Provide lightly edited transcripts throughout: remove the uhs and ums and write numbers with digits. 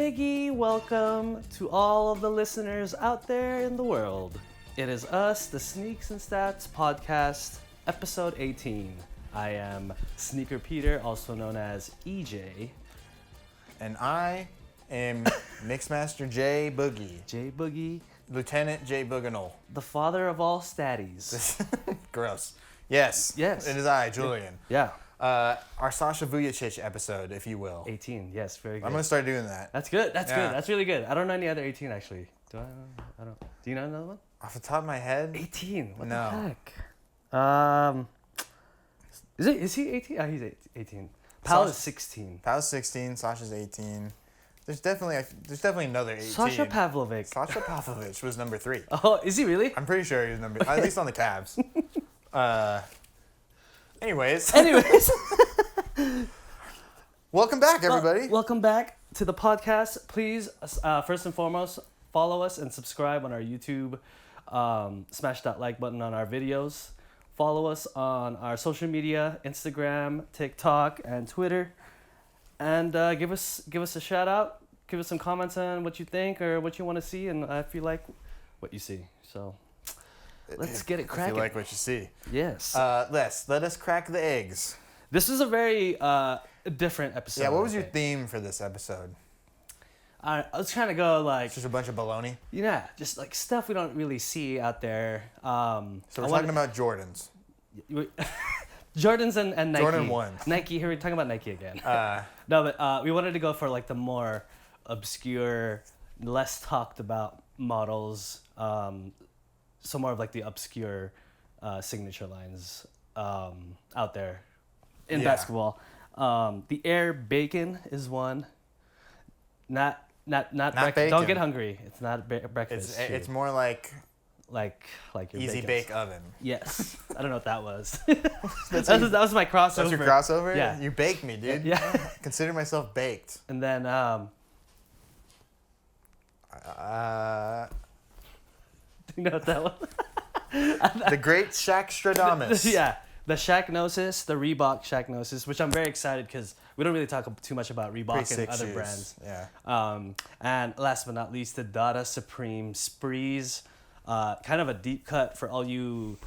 biggie welcome to all of the listeners out there in the world. It is us, the Sneaks and Stats podcast, episode 18. I am Sneaker Peter, also known as EJ. And I am Mixmaster J Boogie. J Boogie. Lieutenant J Booganol. The father of all statties. Gross. Yes. Yes. It is I, Julian. Yeah. Our Sasha Vujicic episode, if you will. 18, yes, very good. I'm going to start doing that. That's good, that's good, that's really good. I don't know any other 18 actually. Do I don't. Do you know another one? Off the top of my head? 18, what No. the heck? Is he 18? Oh, he's 18. Pal is 16. Pal's 16, Sasha's 18. There's definitely another 18. Sasha Pavlovic. Sasha Pavlovic was number 3. Oh, is he really? I'm pretty sure he was at least on the Cavs. Anyways. Welcome back, everybody. Welcome back to the podcast. Please, first and foremost, follow us and subscribe on our YouTube. Smash that like button on our videos. Follow us on our social media, Instagram, TikTok, and Twitter. And give us a shout out. Give us some comments on what you think or what you want to see, and if you like what you see. So let's get it cracking. If you like what you see. Yes. Let us crack the eggs. This is a very different episode. Yeah, what was your theme for this episode? I was trying to go like... Just a bunch of baloney? Yeah, just like stuff we don't really see out there. So we're talking about Jordans. Jordans and Nike. Jordan 1. Nike, here we're talking about Nike again. No, but we wanted to go for like the more obscure, less talked about models. So more of like the obscure signature lines out there in basketball. The Air Bakin is one. Not bacon. Don't get hungry. It's not breakfast. It's more like your easy bacon. bake oven. Yes. I don't know what that was. that was my crossover. That's your crossover? Yeah. You baked me, dude. Yeah. Consider myself baked. And then do you know what that was? The great Shaqnosis. Yeah. The Shaqnosis, the Reebok Shaqnosis, which I'm very excited because we don't really talk too much about Reebok and other brands. Yeah. And last but not least, the Dada Supreme Sprees. Kind of a deep cut for all you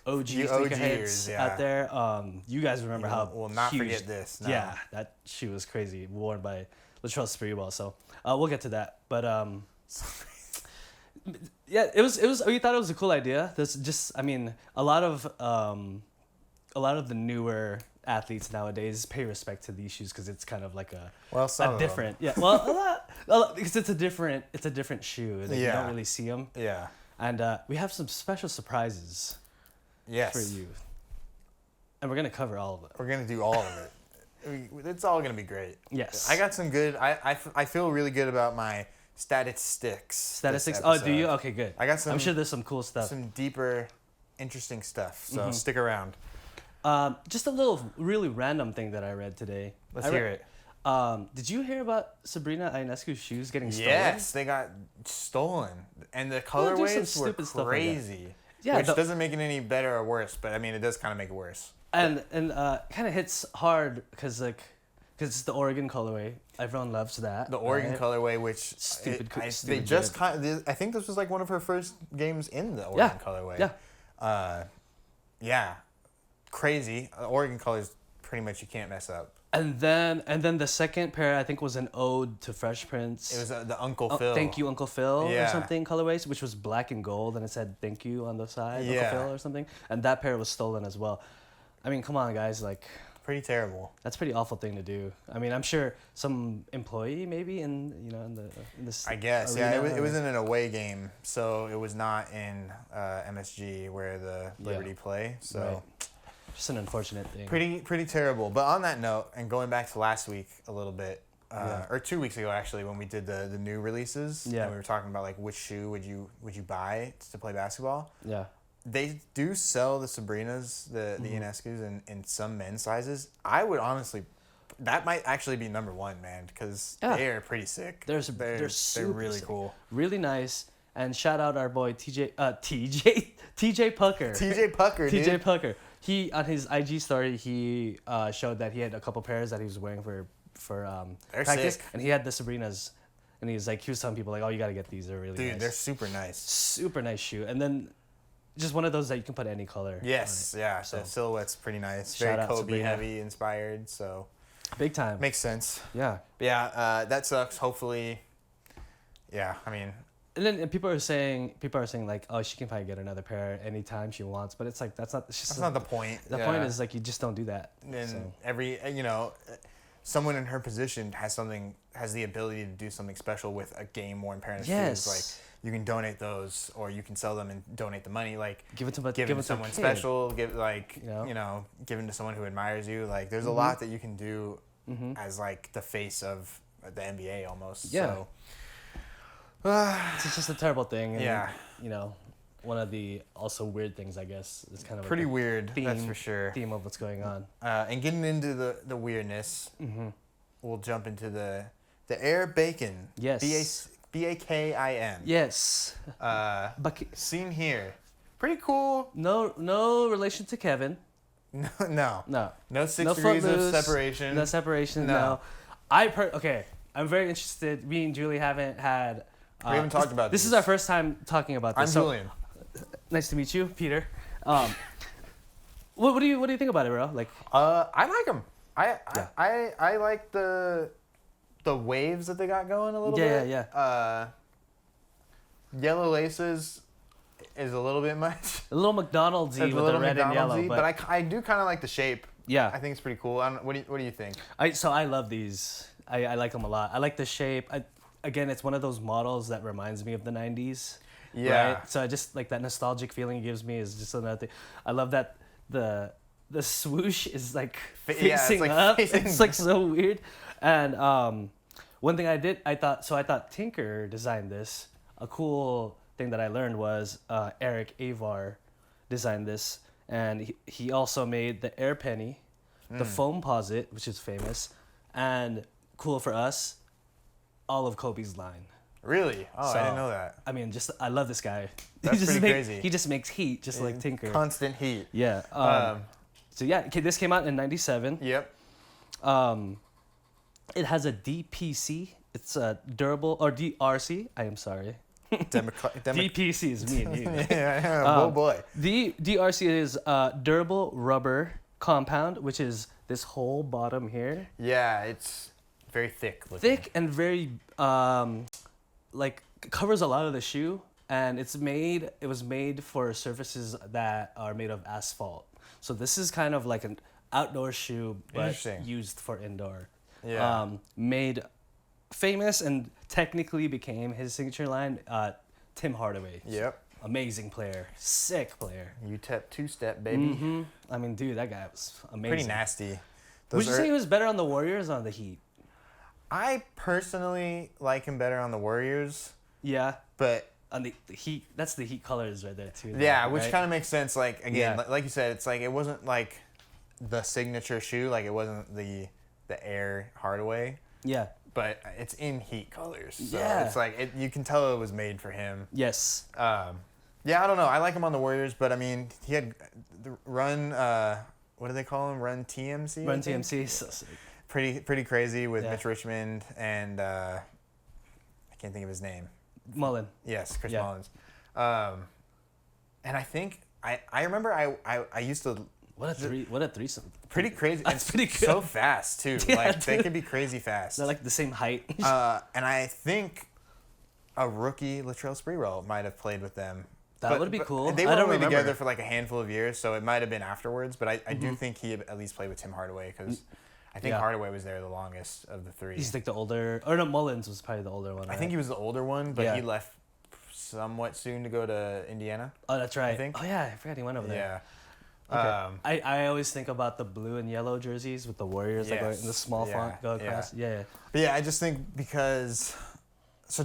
OG sneakerheads out there. You guys remember how we'll not huge, forget this. No. Yeah, that shoe was crazy, worn by Latrell Sprewell. So we'll get to that. But yeah, it was. We thought it was a cool idea. There's just, I mean, a lot of the newer athletes nowadays pay respect to these shoes because it's kind of like a different. Yeah, well, a lot because it's a different shoe. Like, you don't really see them. Yeah. And we have some special surprises. Yes. For you. And we're gonna cover all of it. We're gonna do all of it. It's all gonna be great. Yes. I got some good. I feel really good about my statistics. Statistics. Oh, do you? Okay, good. I got some. I'm sure there's some cool stuff. Some deeper, interesting stuff. So stick around. Just a little really random thing that I read today. Let's hear it. Did you hear about Sabrina Ionescu's shoes getting stolen? Yes, they got stolen, and the colorways were crazy. Like yeah, which doesn't make it any better or worse, but I mean it does kind of make it worse. And kind of hits hard because it's the Oregon colorway. Everyone loves that. The Oregon colorway, which stupid. I think this was like one of her first games in the Oregon colorway. Yeah. Yeah. Crazy. Oregon colors pretty much you can't mess up. And then the second pair I think was an ode to Fresh Prince. It was the Uncle Phil. Thank you, Uncle Phil, or something colorways, which was black and gold, and it said "Thank you" on the side, Uncle Phil or something. And that pair was stolen as well. I mean, come on, guys, like. Pretty terrible. That's a pretty awful thing to do. I mean, I'm sure some employee maybe in this. I guess arena, it was in an away game, so it was not in MSG where the Liberty play. So. Right. Just an unfortunate thing. Pretty terrible. But on that note, and going back to last week a little bit, or 2 weeks ago actually, when we did the new releases, and we were talking about like which shoe would you buy to play basketball. Yeah. They do sell the Sabrinas, the Ionescus in some men's sizes. I would honestly, that might actually be number one, man, because they are pretty sick. They're really sick. Cool. Really nice. And shout out our boy TJ Pucker. TJ Pucker. He on his IG story he showed that he had a couple pairs that he was wearing for practice, sick. and he had the Sabrinas. and he was telling people like, oh, you gotta get these. They're really nice. Dude, they're super nice. Super nice shoe, and then just one of those that you can put any color. Yes, yeah. So the silhouette's pretty nice. Shout Very out Kobe Sabrina. heavy inspired. So big time. makes sense. Yeah. But yeah, that sucks. Hopefully, yeah. I mean. And then people are saying like, oh, she can probably get another pair anytime she wants, but it's like that's not the point. The point is like you just don't do that. And someone in her position has the ability to do something special with a game worn pair of shoes. Like you can donate those, or you can sell them and donate the money. Like give it to someone special. Give them to someone who admires you. Like there's a lot that you can do as like the face of the NBA almost. Yeah. So, it's just a terrible thing. And, one of the also weird things, I guess, is kind of pretty weird. That's for sure. Theme of what's going on. And getting into the weirdness, we'll jump into the Air Bakin. Yes. Bakin. Yes. Seen here. Pretty cool. No relation to Kevin. No. No 6 no degrees of footloose, separation. No separation. No. Okay. I'm very interested. Me and Julie haven't had. We haven't talked about this. This is our first time talking about this. I'm Julian. Nice to meet you, Peter. What do you think about it, bro? Like, I like them. I like the waves that they got going a little bit. Yeah. Yellow laces is a little bit much. A little McDonald's-y with the red and yellow, but I do kind of like the shape. Yeah. I think it's pretty cool. What do you think? I love these. I like them a lot. I like the shape. Again, it's one of those models that reminds me of the 90s. Yeah. Right? So I just like that nostalgic feeling it gives me is just another thing. I love that the swoosh is like facing up. It's like so weird. And one thing I thought Tinker designed this. A cool thing that I learned was Eric Avar designed this, and he also made the Air Penny, the Foam Posit, which is famous, and cool for us, all of Kobe's line. Really? Oh, I didn't know that. I mean, I love this guy. That's pretty crazy. He just makes heat, just like Tinker. Constant heat. Yeah. So yeah, this came out in '97. Yep. It has a DPC. It's a durable, or DRC. I am sorry. DPC is me and you. Yeah. Oh boy. The DRC is durable rubber compound, which is this whole bottom here. Yeah, it's very thick looking. Thick and very covers a lot of the shoe, and it was made for surfaces that are made of asphalt. So this is kind of like an outdoor shoe, but used for indoor. Yeah. Made famous and technically became his signature line, Tim Hardaway. Yep. Amazing player. Sick player. UTEP two-step, baby. Mm-hmm. I mean, dude, that guy was amazing. Pretty nasty. Would you say he was better on the Warriors or on the Heat? I personally like him better on the Warriors. Yeah. But on the Heat, that's the Heat colors right there, too. Yeah, which kind of makes sense. Like, again, like you said, it's like it wasn't like the signature shoe. Like, it wasn't the Air Hardaway. Yeah. But it's in Heat colors. So yeah. It's like, you can tell it was made for him. Yes. Yeah, I don't know. I like him on the Warriors, but I mean, he had the Run, what do they call him? Run TMC? Run TMC. So sick. Pretty crazy with Mitch Richmond and I can't think of his name. Mullen. Yes, Chris Mullins. And I think, I remember I used to... What a threesome. Pretty crazy. That's pretty good. So fast, too. Yeah, like, they can be crazy fast. They're like the same height. And I think a rookie, Latrell Sprewell, might have played with them. That would be cool. They were only together for like a handful of years, so it might have been afterwards. But I do think he at least played with Tim Hardaway, because I think Hardaway was there the longest of the three. He's like the older... Or no, Mullins was probably the older one, right? I think he was the older one, but he left somewhat soon to go to Indiana. Oh, that's right. I think. Oh, yeah. I forgot he went over there. Yeah. Okay. I always think about the blue and yellow jerseys with the Warriors like in the small font go across. Yeah. But yeah, I just think because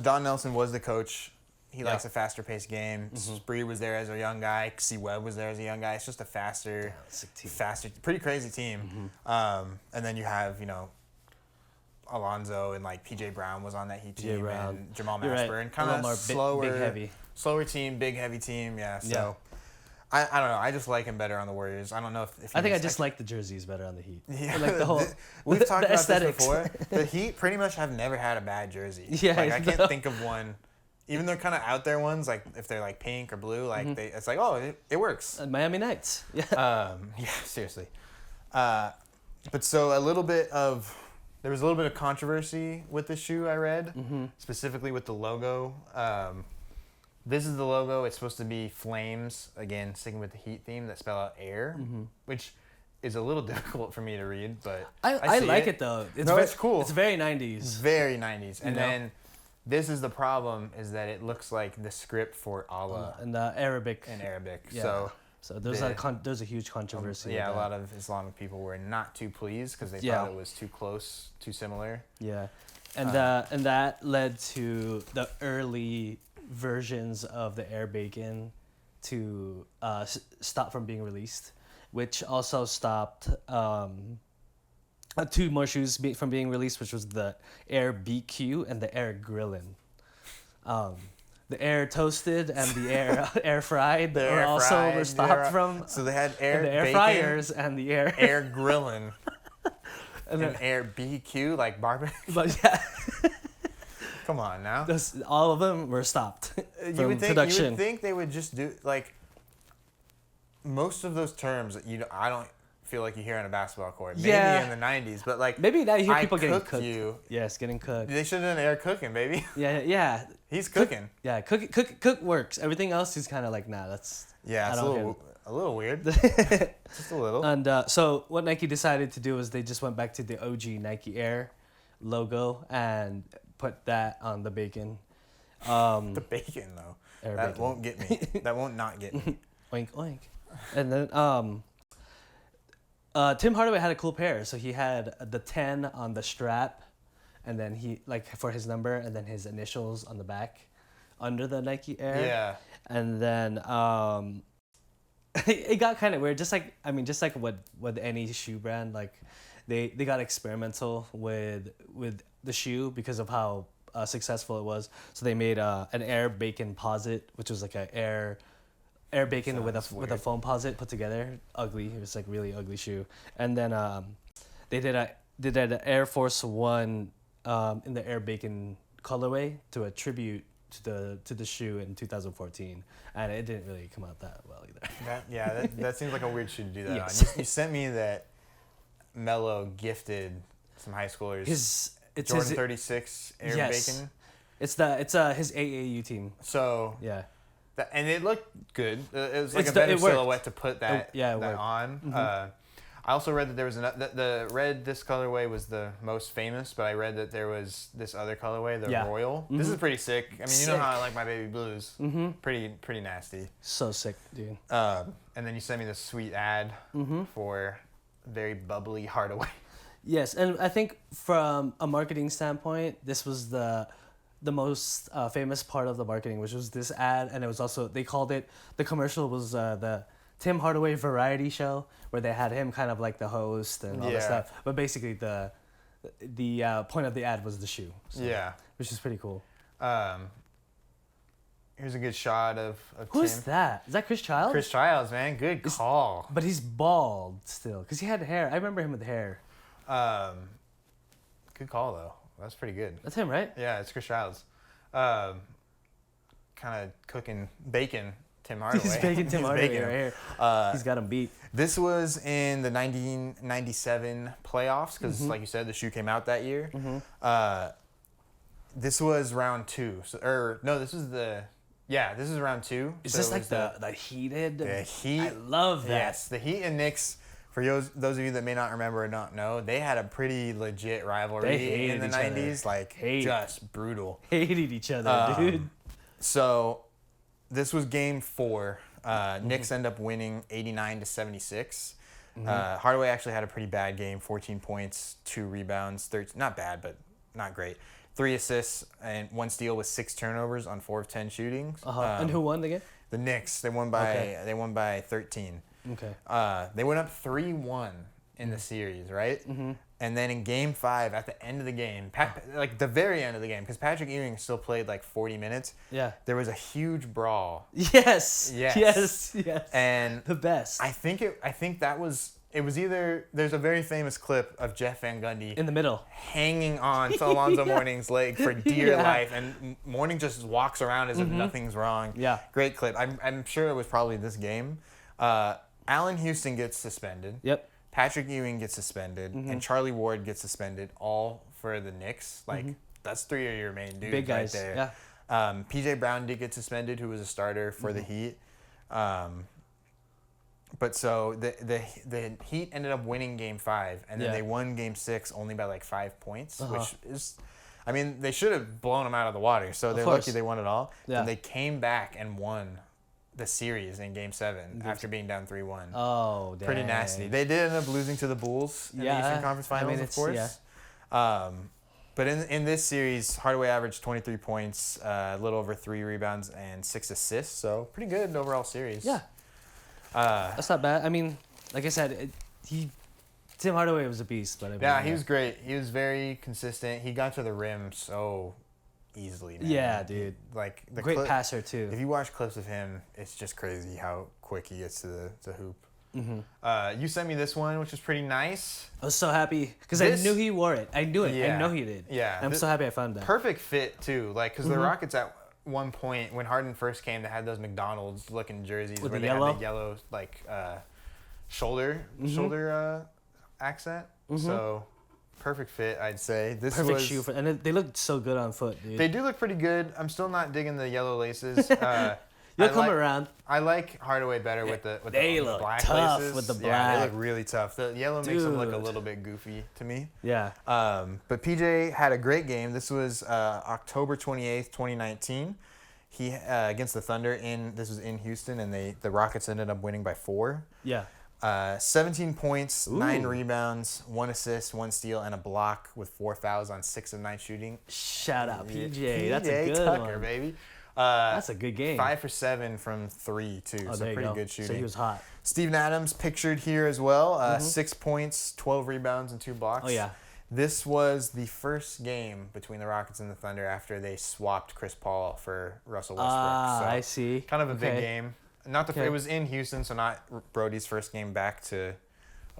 Don Nelson was the coach. He likes a faster paced game. Spree was there as a young guy. C. Webb was there as a young guy. It's just a faster, pretty crazy team. And then you have, Alonzo and like PJ Brown was on that Heat team and Jamal Mashburn. And kind of slower, big heavy team. Yeah. So I don't know. I just like him better on the Warriors. I don't know if I think I just like the jerseys better on the Heat. Yeah, like the whole we've talked about aesthetics. this before. The Heat pretty much have never had a bad jersey. Yeah, like I can't think of one. Even they're kind of out there ones, like if they're like pink or blue, like it's like, oh, it works. Miami Knights. Yeah. Yeah, seriously. But so there was a little bit of controversy with the shoe I read, specifically with the logo. This is the logo. It's supposed to be flames, again, sticking with the Heat theme, that spell out air, which is a little difficult for me to read, but I like it though. It's cool. It's very 90s. It's very 90s. And then this is the problem, is that it looks like the script for Allah. In Arabic. In Arabic. Yeah. So there's a huge controversy. Yeah, a lot of Islamic people were not too pleased because they thought it was too close, too similar. Yeah. And that led to the early versions of the Air Bakin to stop from being released, which also stopped two more shoes from being released, which was the Air BQ and the Air Grillin'. The Air Toasted and the Air Fried were stopped from. So they had Air Air Bakin, Fryers and the Air Grillin'. and Air BQ, like barbecue. But yeah. Come on now. All of them were stopped from production. You would think they would just do, like, most of those terms that I don't feel like you hear on a basketball court. Maybe in the 90s, but like, maybe now you hear people getting cooked. You. Yes, getting cooked. They should have done Air cooking, baby. Yeah. He's cooking. Cook works. Everything else is kind of like, nah, that's... Yeah, it's a little weird. Just a little. And so what Nike decided to do is they just went back to the OG Nike Air logo and put that on the Bakin. The Bakin, though. Air that Bakin. won't get me. That won't not get me. Oink, oink. And then Tim Hardaway had a cool pair. So he had the 10 on the strap, and then he, like, for his number, and then his initials on the back under the Nike Air. Yeah. And then it got kind of weird. Just like with any shoe brand, like they got experimental with the shoe because of how successful it was. So they made an Air Bakin posit, which was like an Air Bakin with a foam posit put together. Ugly. It was like really ugly shoe. And then they did an Air Force One in the Air Bakin colorway to a tribute to the shoe in 2014, and it didn't really come out that well either. That seems like a weird shoe to do that Yes. on. You sent me that Melo gifted some high schoolers It's Jordan his 36 Air Bakin. It's his AAU team. So yeah, and it looked good. It was like a better silhouette to put that on. Mm-hmm. I also read that there was the red. This colorway was the most famous, but I read that there was this other colorway, the Royal. Mm-hmm. This is pretty sick. I mean, you know how I like my baby blues. Mm-hmm. Pretty nasty. So sick, dude. And then you sent me this sweet ad for very bubbly Hardaway. Yes, and I think from a marketing standpoint, this was the most famous part of the marketing, which was this ad, and it was also, they called it, the commercial was the Tim Hardaway variety show, where they had him kind of like the host and all that stuff. But basically the point of the ad was the shoe. So, which is pretty cool. Here's a good shot of Who's Tim. that? Is that Chris Childs? Chris Childs, man. Good call. But he's bald still, because he had hair. I remember him with hair. Good call, though. That's pretty good. That's him, right? Yeah, it's Chris Childs. Kind of cooking bacon Tim Hardaway. He's baking Tim Hardaway right here. He's got him beat. This was in the 1997 playoffs because, like you said, the shoe came out that year. Mm-hmm. This was round 2. This is round 2. Is this like the heated? The Heat. I love that. Yes, the Heat and Knicks. For those of you that may not remember or not know, they had a pretty legit rivalry in the 90s. Like, just brutal. Hated each other, dude. So, this was game 4. Knicks end up winning 89-76. Hardaway actually had a pretty bad game. 14 points, 2 rebounds, 13. Not bad, but not great. 3 assists and 1 steal with 6 turnovers on 4 of 10 shootings. And who won the game? The Knicks. They won by 13. Okay. They went up 3-1 in the series, right? Mm-hmm. And then in Game 5, at the end of the game, like the very end of the game, because Patrick Ewing still played like 40 minutes. Yeah. There was a huge brawl. Yes. And the best. I think that was. It was either, there's a very famous clip of Jeff Van Gundy in the middle hanging on to Alonzo Mourning's leg for dear life, and Mourning just walks around as if nothing's wrong. Yeah. Great clip. I'm sure it was probably this game. Allen Houston gets suspended. Yep. Patrick Ewing gets suspended, and Charlie Ward gets suspended, all for the Knicks. Like, that's 3 of your main dudes big guys. right there. Yeah. PJ Brown did get suspended, who was a starter for the Heat. But so the Heat ended up winning Game 5, and then they won Game 6 only by like 5 points, which is, I mean, they should have blown them out of the water. So they're lucky they won it all. Yeah. And they came back and won the series in Game 7 after being down 3-1. Oh, dang. Pretty nasty. They did end up losing to the Bulls in the Eastern Conference Finals, of course. Yeah. But in this series, Hardaway averaged 23 points, a little over 3 rebounds, and 6 assists. So pretty good in overall series. Yeah. That's not bad. I mean, like I said, Tim Hardaway was a beast, but I mean, he was great. He was very consistent. He got to the rim so easily, man. Yeah, dude. Like the great passer too. If you watch clips of him, it's just crazy how quick he gets to the hoop. You sent me this one, which is pretty nice. I was so happy because I knew he wore it. I knew it. Yeah, I know he did. Yeah. And I'm so happy I found that. Perfect fit too. Like, because the Rockets at one point when Harden first came, they had those McDonald's looking jerseys where they had the yellow like shoulder accent. So perfect fit, I'd say. This perfect shoe for, and they looked so good on foot, dude. They do look pretty good. I'm still not digging the yellow laces. You'll come around. I like Hardaway better with the black tough laces. with the black. Yeah, they look really tough. The yellow makes them look a little bit goofy to me. Yeah. But PJ had a great game. This was October 28th, 2019. He against the Thunder this was in Houston, and the Rockets ended up winning by 4. Yeah. 17 points, 9 rebounds, 1 assist, 1 steal, and a block with 4 fouls on 6 of 9 shooting. Shout out PJ. That's a good Tucker, one, baby. That's a good game. 5 for 7 from 3 too. Oh, so pretty good shooting. So he was hot. Steven Adams pictured here as well. 6 points, 12 rebounds, and 2 blocks. Oh yeah. This was the first game between the Rockets and the Thunder after they swapped Chris Paul for Russell Westbrook. So I see. Kind of a big game. It was in Houston, so not Brody's first game back to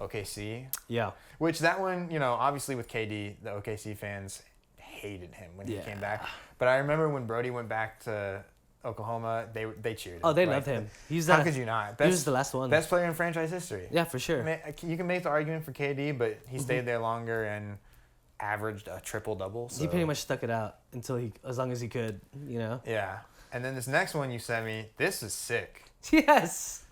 OKC. Yeah. Which that one, obviously with KD, the OKC fans hated him when he came back. But I remember when Brody went back to Oklahoma, they cheered him. Oh, they loved him. How could you not? He was the last one. Best player in franchise history. Yeah, for sure. You can make the argument for KD, but he stayed there longer and averaged a triple-double. So. He pretty much stuck it out as long as he could, Yeah. And then this next one you sent me, this is sick. Yes.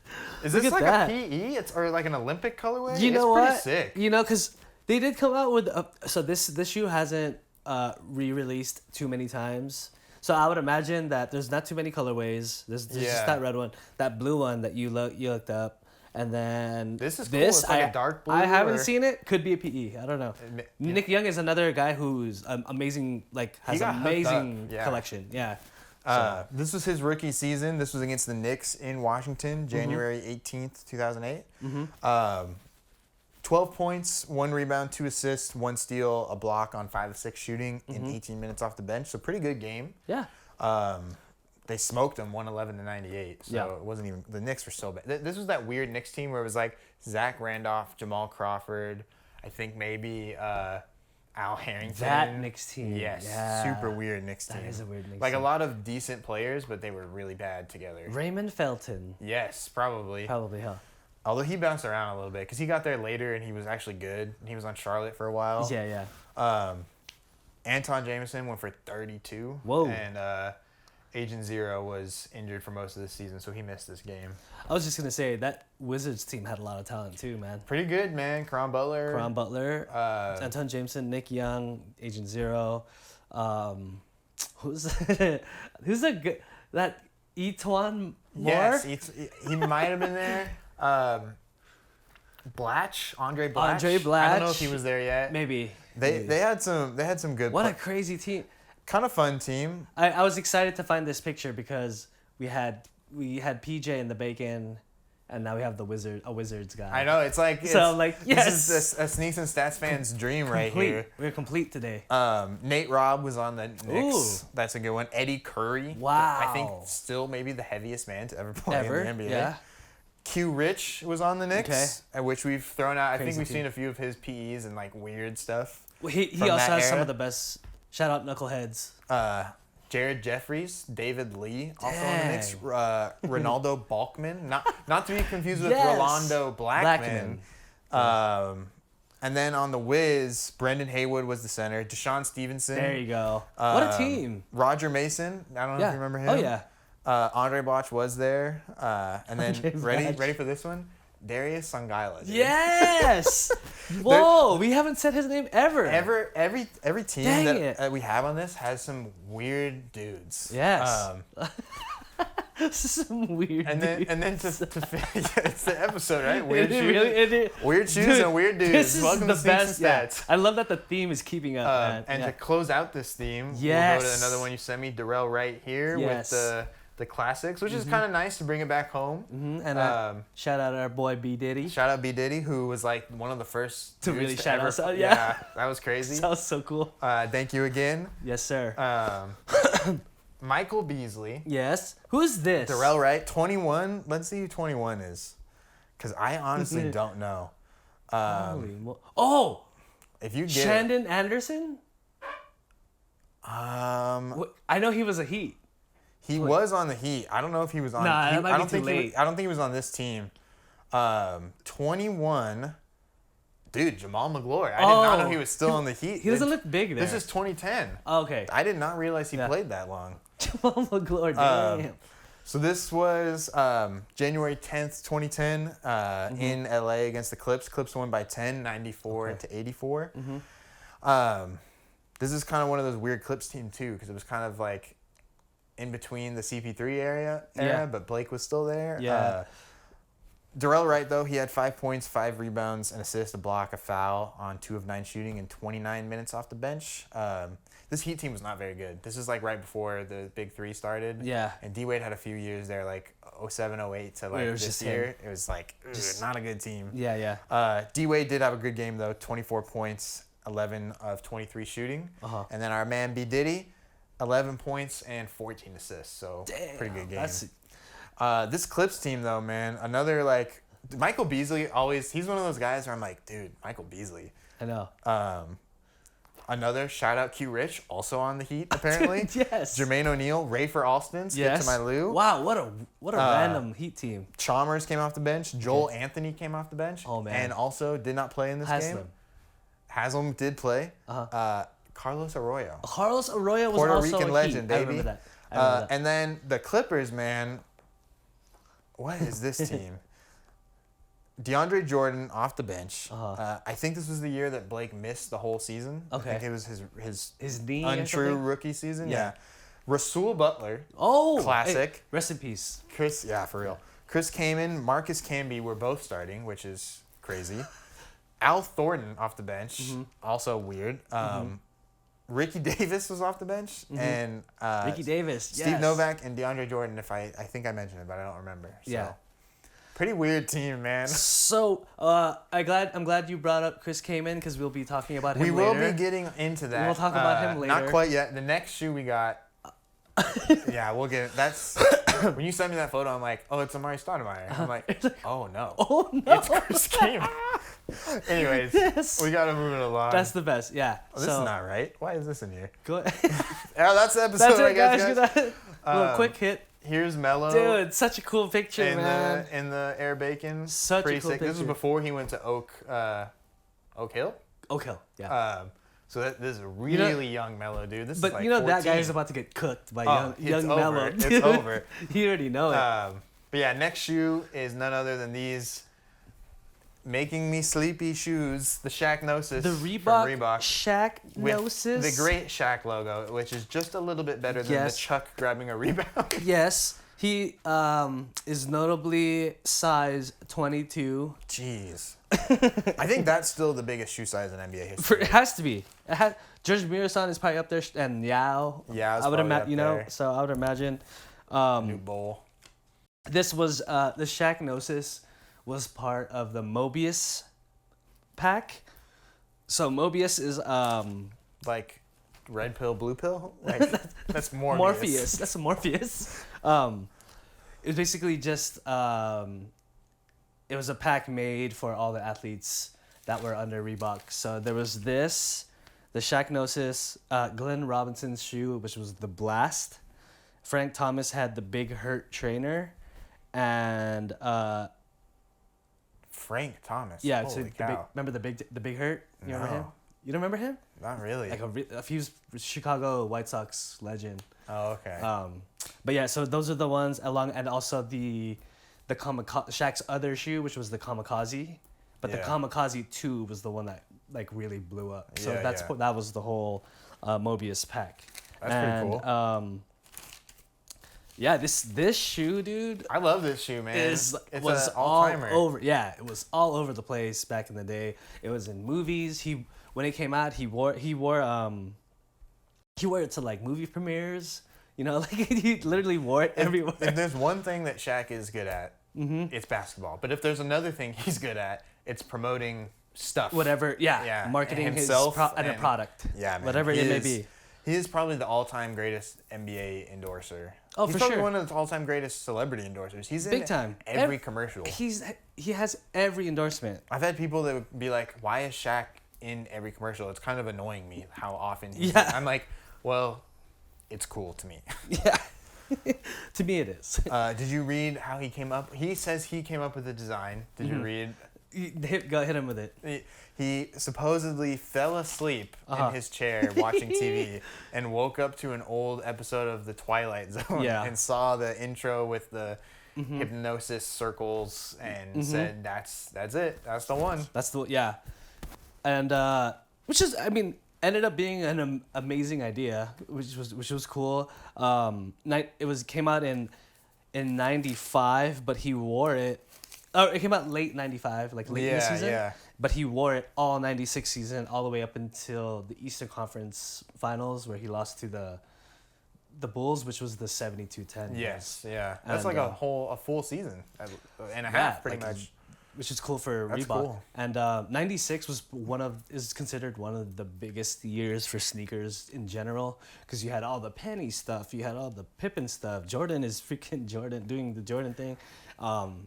Is this like a PE? Or like an Olympic colorway? You know what? It's pretty sick. Because they did come out with so this shoe hasn't re-released too many times. So I would imagine that there's not too many colorways. There's just that red one, that blue one that you looked up, and then this is cool. It's like a dark blue. I haven't seen it. Could be a PE. I don't know. Nick Young is another guy who's amazing. Like has an amazing collection. Yeah. This was his rookie season. This was against the Knicks in Washington, January 18th, 2008. 12 points, 1 rebound, 2 assists, 1 steal, a block on 5 of 6 shooting in 18 minutes off the bench. So pretty good game. Yeah. They smoked them 111-98. So it wasn't even, the Knicks were so bad. This was that weird Knicks team where it was like Zach Randolph, Jamal Crawford, I think maybe Al Harrington. That Knicks team. Yes. Yeah. Super weird Knicks team. That is a weird Knicks team. Like a lot of decent players, but they were really bad together. Raymond Felton. Yes, probably. Probably, hell. Although he bounced around a little bit because he got there later and he was actually good. He was on Charlotte for a while. Yeah. Anton Jameson went for 32. Whoa. And Agent Zero was injured for most of the season, so he missed this game. I was just going to say, that Wizards team had a lot of talent too, man. Pretty good, man. Caron Butler. Anton Jameson, Nick Young, Agent Zero. Who's a good... That Etuan Moore? Yes, he might have been there. Andre Blatch. Andre Blatch. I don't know if he was there yet. Maybe. They had some good. What a crazy team. Kind of fun team. I was excited to find this picture because we had PJ in the Bakin and now we have a Wizards guy. I know, it's like, So, like, yes. This is a Sneaks and Stats fan's dream right here. We're complete today. Nate Robb was on the Knicks. Ooh. That's a good one. Eddie Curry. Wow. I think still maybe the heaviest man to ever play in the NBA. Yeah. Q Rich was on the Knicks, at which we've thrown out. I think we've team. seen a few of his PEs and like weird stuff. Well, he also has some of the best. Shout out Knuckleheads. Jared Jeffries, David Lee, also on the Knicks. Ronaldo Balkman, not to be confused with Rolando Blackman. And then on the Wiz, Brendan Haywood was the center. Deshaun Stevenson. There you go. What a team. Roger Mason. I don't know if you remember him. Oh, yeah. Andre Boch was there. And then, ready for this one? Darius Songaila. Yes! Whoa, we haven't said his name ever. Every team that we have on this has some weird dudes. Yes. Some weird and then dudes. it's the episode, right? Weird shoes, weird shoes and weird dudes. Welcome to Sneaks and Stats. I love that the theme is keeping up, man. And to close out this theme, we'll go to another one you sent me, Darrell right here with the classics, which is kind of nice to bring it back home. And shout out our boy B Diddy. Shout out B Diddy, who was like one of the first to really shout us out. Yeah, that was crazy. That was so cool. Thank you again. Yes, sir. Michael Beasley. Yes. Who's this? Darrell Wright, 21. Let's see who 21 is, because I honestly don't know. If you get Shandon Anderson. I know he was a Heat. He was on the Heat. I don't know if he was on. I don't think he was on this team. 21. Dude, Jamal McGlory. I did not know he was still on the Heat. He doesn't look big there. This is 2010. Okay. I did not realize he played that long. Jamal McGlory, damn. So this was January 10th, 2010 in LA against the Clips. Clips won by 10, 94 to 84. This is kind of one of those weird Clips team too, because it was kind of like in between the CP3 era, but Blake was still there. Yeah. Darrell Wright, though, he had 5 points, 5 rebounds, an assist, a block, a foul on 2 of 9 shooting in 29 minutes off the bench. This Heat team was not very good. This is like right before the Big Three started. Yeah. And D-Wade had a few years there, like 07, 08 to like this year. It was like not a good team. Yeah. D-Wade did have a good game, though. 24 points, 11 of 23 shooting. And then our man B. Diddy, 11 points and 14 assists. So pretty good game. This Clips team, though, man, another, like, Michael Beasley he's one of those guys where I'm like, dude, Michael Beasley. I know. Another shout-out Q Rich, also on the Heat, apparently. Yes. Jermaine O'Neal, Rafer Alston, skip to my Lou. Wow, what a random Heat team. Chalmers came off the bench. Joel Anthony came off the bench. Oh, man. And also did not play in this game. Haslam did play. Carlos Arroyo. Carlos Arroyo was Puerto also Rican a legend, Heat. baby. I remember that. And then the Clippers, man. What is this team? DeAndre Jordan off the bench. I think this was the year that Blake missed the whole season. Okay. I think it was his knee untrue rookie season. Yeah. Rasul Butler. Classic. Hey, rest in peace. Chris, for real. Chris Kaman, Marcus Camby were both starting, which is crazy. Al Thornton off the bench, also weird. Ricky Davis was off the bench, and Ricky Davis, Steve Novak and DeAndre Jordan. I think I mentioned it, but I don't remember. So, pretty weird team, man. So I'm glad you brought up Chris Kaman, because we'll be talking about him later. We will be getting into that. We'll talk about him later. Not quite yet. The next shoe we got. We'll get it. That's when you sent me that photo. I'm like, oh, it's Amari Stoudemire. I'm like, oh no. Oh no. It's Chris Kaman. Anyways, we gotta move it along. That's the best. Yeah. This is not right. Why is this in here? Go ahead. That's the episode. That's it, I guess, guys. Little quick hit. Here's Melo. Dude, such a cool picture, man. In the Air Bakin. Such pretty a cool sick. picture. This was before he went to Oak Hill. Oak Hill. Yeah. So this is a really young Melo, dude. This is like 14. That guy is about to get cooked by young Melo. It's over. You already know it. But yeah, next shoe is none other than these making me sleepy shoes, the Shaqnosis. The Reebok Shaqnosis. With the great Shaq logo, which is just a little bit better than the Chuck grabbing a rebound. Yes. He is notably size 22. Jeez. I think that's still the biggest shoe size in NBA history. It has to be. George Mirasan is probably up there, and Yao. Yeah, I would imagine. So I would imagine. New Bowl. this was the Shaqnosis was part of the Mobius pack. So Mobius is like red pill, blue pill. Like that's Morbius. Morpheus. That's a Morpheus. It was basically just it was a pack made for all the athletes that were under Reebok. So there was this, the Shaqnosis, Glenn Robinson's shoe, which was the Blast. Frank Thomas had the Big Hurt Trainer, and Frank Thomas. yeah, Holy so cow. remember the Big Hurt? You remember him? No. You don't remember him? Not really. Like he was Chicago White Sox legend. Oh, okay. But yeah, so those are the ones and also the Shaq's other shoe, which was the Kamikaze, but the Kamikaze 2 was the one that like really blew up. So that was the whole Mobius pack. That's pretty cool. Yeah, this shoe, dude. I love this shoe, man. Was all over. Yeah, it was all over the place back in the day. It was in movies. When it came out, he wore it to like movie premieres. You know, like he literally wore it everywhere. If there's one thing that Shaq is good at, it's basketball. But if there's another thing he's good at, it's promoting stuff. Whatever, marketing himself and a product. Yeah, man. Whatever it may be. He is probably the all-time greatest NBA endorser. Oh, he's for probably sure. one of the all-time greatest celebrity endorsers. He's Big in time. every commercial. He has every endorsement. I've had people that would be like, "Why is Shaq in every commercial?" It's kind of annoying me how often. I'm like, well, it's cool to me. Yeah. To me, it is. Did you read how he came up? He says he came up with the design. Did you read? Go hit him with it. He supposedly fell asleep in his chair watching TV and woke up to an old episode of The Twilight Zone and saw the intro with the hypnosis circles and said, "That's it. That's the one." And which is, I mean, ended up being an amazing idea, which was cool. It came out in '95, but he wore it. Oh, it came out late '95, like late in the season. Yeah. But he wore it all '96 season, all the way up until the Eastern Conference Finals, where he lost to the Bulls, which was the 72-10. Yes, yeah. That's like a full season and a half, pretty much. Which is cool for Reebok. Cool. And '96 is considered one of the biggest years for sneakers in general, because you had all the Penny stuff, you had all the Pippen stuff. Jordan is freaking Jordan doing the Jordan thing.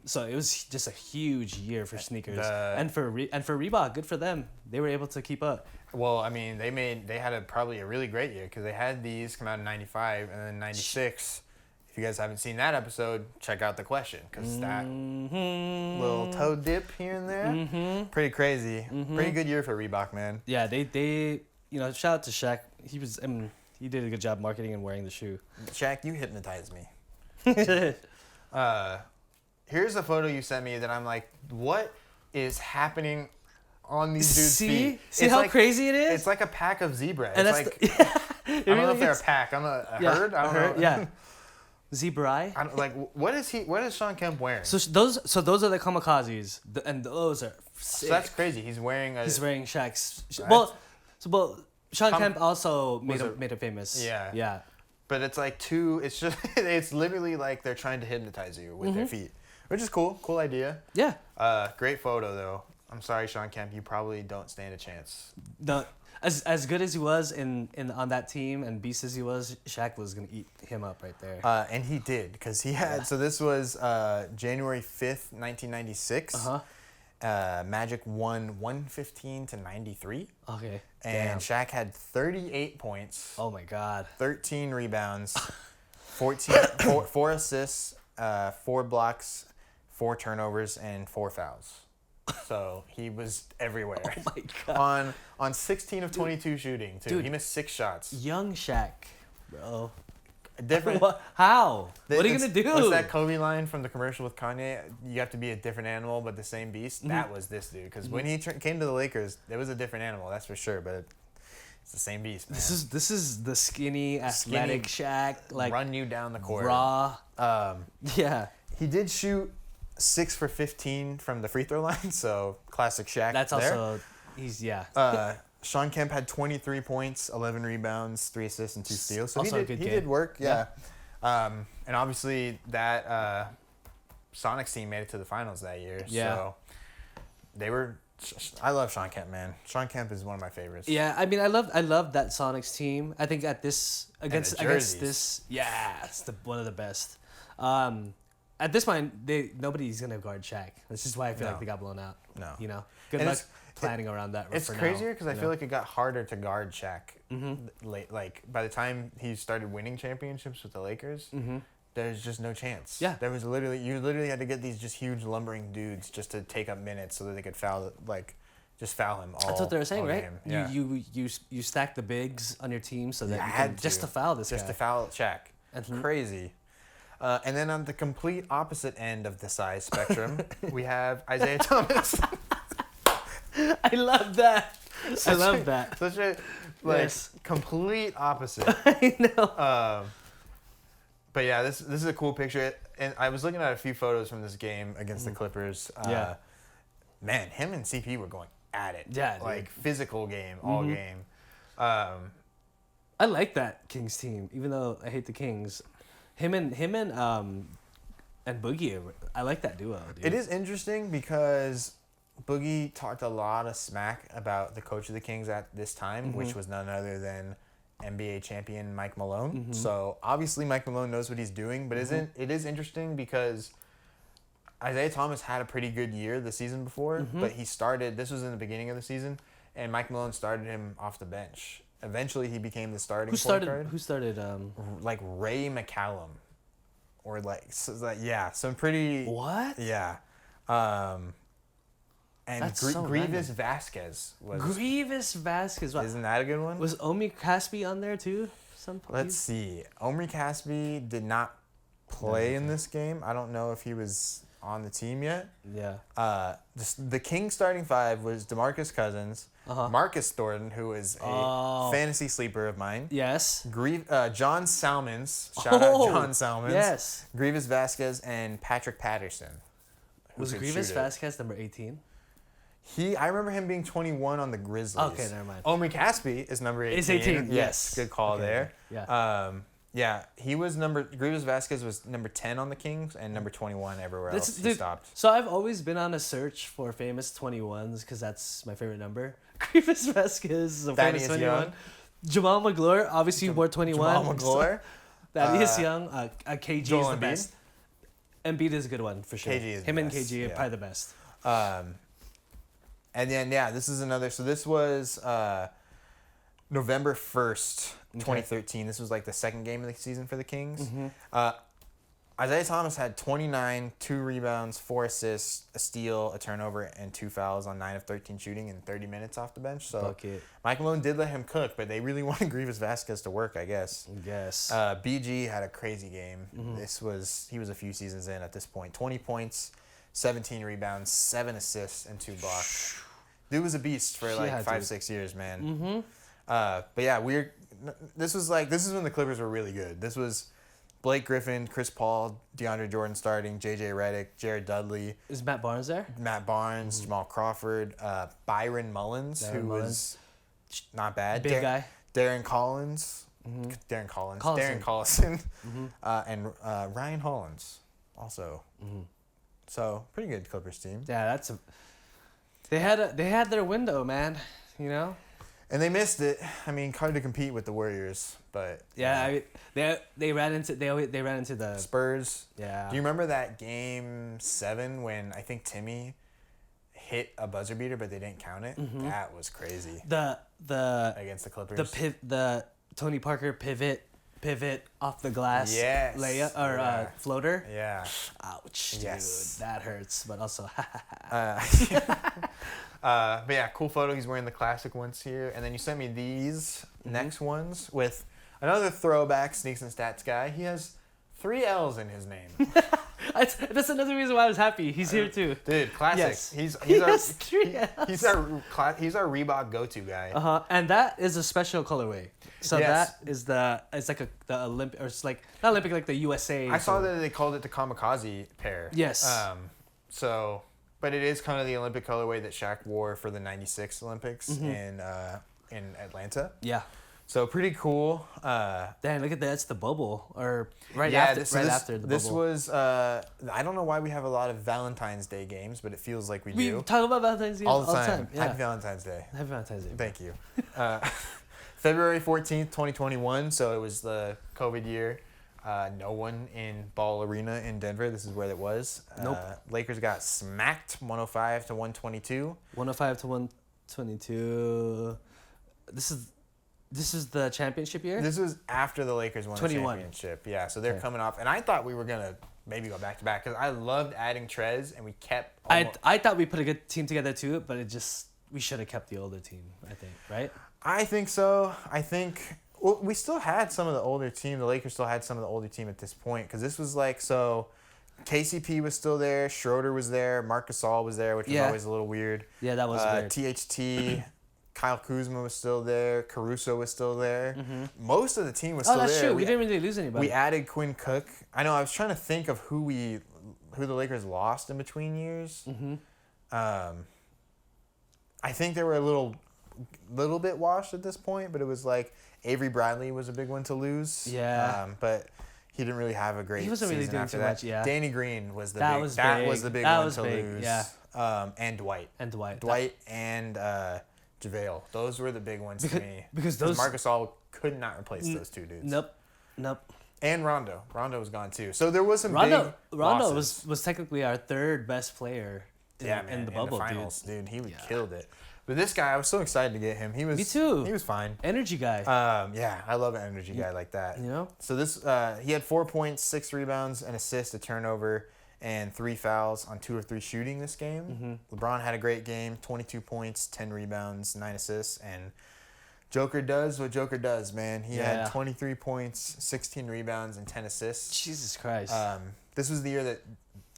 So it was just a huge year for sneakers and for Reebok. Good for them. They were able to keep up. Well, I mean, they had probably a really great year, because they had these come out in '95 and then '96. If you guys haven't seen that episode, check out The Question, because that little toe dip here and there, pretty crazy. Pretty good year for Reebok, man. Yeah, they shout out to Shaq. He did a good job marketing and wearing the shoe. Shaq, you hypnotized me. Here's a photo you sent me that I'm like, what is happening on these dudes' feet? See how crazy it is? It's like a pack of zebra. And it's like, I don't know if they're a pack. I'm a herd. I don't know. Yeah. Zebra. What is Sean Kemp wearing? So those are the kamikazes, and those are sick. So that's crazy. He's wearing Shaq's. Sean Kemp also made it famous. Yeah. Yeah. But it's like it's literally like they're trying to hypnotize you with their feet, which is cool. Cool idea. Yeah. Great photo though. I'm sorry, Sean Kemp. You probably don't stand a chance. As good as he was on that team and beast as he was, Shaq was gonna eat him up right there. And he did, because he had. Yeah. So this was January 5th, 1996. Magic won 115-93. Okay. And Shaq had 38 points. Oh my God. 13 rebounds, 4 assists, 4 blocks, 4 turnovers, and 4 fouls. So he was everywhere. Oh my God. On 16 of 22 shooting too. He missed 6 shots. Young Shaq, bro. Different. How? What are you gonna do? What's that Kobe line from the commercial with Kanye? You have to be a different animal, but the same beast. That was this dude. Because when he came to the Lakers, it was a different animal. That's for sure. But it's the same beast, man. This is the skinny, athletic Shaq. Like run you down the court. Raw. Yeah. He did shoot 6 for 15 from the free throw line. So classic Shaq. That's there. also Sean Kemp had 23 points, 11 rebounds, 3 assists, and 2 steals. So also he did work, yeah. And obviously that Sonic's team made it to the finals that year. Yeah. So they were. I love Sean Kemp, man. Sean Kemp is one of my favorites. Yeah, I mean, I love that Sonics team. I think at this against this, it's one of the best. At this point, nobody's gonna guard Shaq. That's just why I feel like they got blown out. No, Good luck planning around that. It's crazier because I feel like it got harder to guard Shaq. Late, like by the time he started winning championships with the Lakers. There's just no chance. Yeah. There was you literally had to get these just huge lumbering dudes just to take up minutes so that they could foul him all. That's what they were saying, right? Yeah. You stack the bigs on your team so that just to foul this guy. Just to foul Shaq. It's crazy. And then on the complete opposite end of the size spectrum, we have Isaiah Thomas. I love that. Such a complete opposite. I know. But yeah, this is a cool picture, and I was looking at a few photos from this game against the Clippers. Man, him and CP were going at it. Yeah, like physical game all game. I like that Kings team, even though I hate the Kings. Him and Boogie, I like that duo, dude. It is interesting because Boogie talked a lot of smack about the coach of the Kings at this time, which was none other than NBA champion Mike Malone. So obviously Mike Malone knows what he's doing, but it is interesting because Isaiah Thomas had a pretty good year the season before, but this was in the beginning of the season, and Mike Malone started him off the bench. Eventually he became the starting point guard. Who started? Like Ray McCallum. Or some pretty... What? Yeah. And Grievous Vasquez was... Grievous Vasquez. Isn't that a good one? Was Omi Caspi on there too? Let's see. Omri Caspi did not play in this game. I don't know if he was on the team yet. Yeah. The King starting five was DeMarcus Cousins, Marcus Thornton, who is a fantasy sleeper of mine. Yes. John Salmons. Shout out John Salmons. Yes. Grievous Vasquez and Patrick Patterson. Was Grievous Vasquez number 18? I remember him being 21 on the Grizzlies. Okay, never mind. Omri Caspi is number 18. Is 18, yes. Good call there. Yeah. He was Grievous Vasquez was number 10 on the Kings and number 21 everywhere else he stopped. So I've always been on a search for famous 21s because that's my favorite number. Grievous Vasquez is a famous 21. Jamal McGlure obviously wore 21. Jamal McGlure. Thaddeus Young. KG Joel is the Embiid. best. Embiid is a good one for sure. KG is Him the and best, KG are probably the best. And then, this is another. So this was November 1st, 2013. This was like the second game of the season for the Kings. Isaiah Thomas had 29, 2 rebounds, 4 assists, a steal, a turnover, and 2 fouls on 9 of 13 shooting in 30 minutes off the bench. So Mike Malone did let him cook, but they really wanted Grievous Vasquez to work, I guess. Yes. BG had a crazy game. He was a few seasons in at this point. 20 points, 17 rebounds, 7 assists, and 2 blocks. Dude was a beast for 5-6 years, man. But yeah, this is when the Clippers were really good. This was Blake Griffin, Chris Paul, DeAndre Jordan starting, JJ Redick, Jared Dudley. Is Matt Barnes there? Matt Barnes, Jamal Crawford, Byron Mullins, was not bad. Big guy. Darren Collins. Darren Collison. And Ryan Hollins also. So pretty good Clippers team. Yeah, they had their window, man. You know. And they missed it. I mean, hard to compete with the Warriors, but they ran into the Spurs. Yeah. Do you remember that game 7 when I think Timmy hit a buzzer beater, but they didn't count it? That was crazy. The against the Clippers. The Tony Parker pivot off the glass layup or floater. Yeah. Ouch, dude. That hurts, but also but yeah, cool photo. He's wearing the classic ones here. And then you sent me these next ones with another throwback Sneaks and Stats guy. He has 3 L's in his name. That's another reason why I was happy. He's here too. Dude, classic. Yes. He's our Reebok go-to guy. And that is a special colorway. So that is it's like the Olympic, or it's like not Olympic, like the USA. I saw that they called it the Kamikaze pair. Yes. But it is kind of the Olympic colorway that Shaq wore for the '96 Olympics in Atlanta. Yeah. So pretty cool. Damn, look at that. That's the bubble. Or After the this bubble. was I don't know why we have a lot of Valentine's Day games, but it feels like we do. We talk about Valentine's Day all the time. Yeah. Happy Valentine's Day. Happy Valentine's Day. Thank you. February 14th, 2021. So it was the COVID year. No one in Ball Arena in Denver. This is where it was. Nope. Lakers got smacked 105 to 122. 105 to 122. This is the championship year? This was after the Lakers won 21. the championship. Yeah, so they're coming off. And I thought we were going to maybe go back to back because I loved adding Trez and we kept... I thought we put a good team together too, but we should have kept the older team, I think, right? I think so. Well, we still had some of the older team. The Lakers still had some of the older team at this point because this was like, so KCP was still there, Schroeder was there, Marc Gasol was there, which was always a little weird. Yeah, that was weird. THT, Kyle Kuzma was still there, Caruso was still there. Mm-hmm. Most of the team was still there. Oh, that's true. We didn't really lose anybody. We added Quinn Cook. I know. I was trying to think of who the Lakers lost in between years. Mm-hmm. I think they were a little bit washed at this point, but it was like Avery Bradley was a big one to lose. Yeah. But he didn't really have a great season. He wasn't really doing after too that. Much, yeah. Danny Green was the big one to lose. Yeah. And Dwight. Dwight and JaVale. Those were the big ones to me. Because Marc Gasol could not replace those two dudes. Nope. And Rondo. Rondo was gone too. So there was some Rondo losses. was technically our third best player in the bubble, in the finals, dude. He killed it. But this guy, I was so excited to get him. Me too. He was fine. Energy guy. I love an energy guy like that. You know? So this, he had 4 points, 6 rebounds, an assist, a turnover, and 3 fouls on 2 of 3 shooting this game. Mm-hmm. LeBron had a great game, 22 points, 10 rebounds, 9 assists, and Joker does what Joker does, man. He had 23 points, 16 rebounds, and 10 assists. Jesus Christ. This was the year that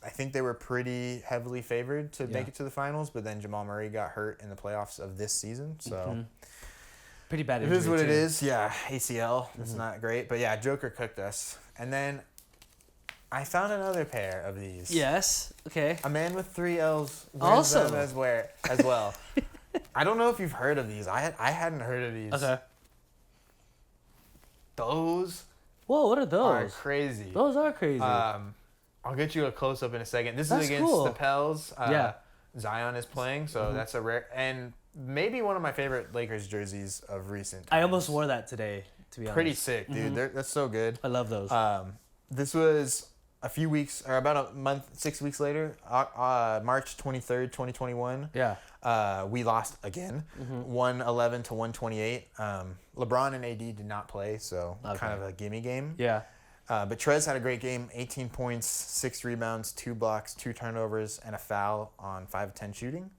I think they were pretty heavily favored to make it to the finals, but then Jamal Murray got hurt in the playoffs of this season. So pretty bad injury. It is what it is. Yeah, ACL. It's not great. But yeah, Joker cooked us. And then I found another pair of these. Yes. Okay. A man with 3 L's wears them as well. I don't know if you've heard of these. I hadn't heard of these. Okay. Those. Whoa! What are those? Are crazy. Those are crazy. I'll get you a close up in a second. This is against the Pels. Zion is playing, so that's a rare and maybe one of my favorite Lakers jerseys of recent times. I almost wore that today, to be honest. Pretty sick, dude. That's so good. I love those. This was a few weeks, or about a month, 6 weeks later, March 23rd, 2021. Yeah. We lost again, 111 to 128. LeBron and AD did not play, so kind of a gimme game. Yeah. But Trez had a great game, 18 points, 6 rebounds, 2 blocks, 2 turnovers, and a foul on 5 of 10 shooting.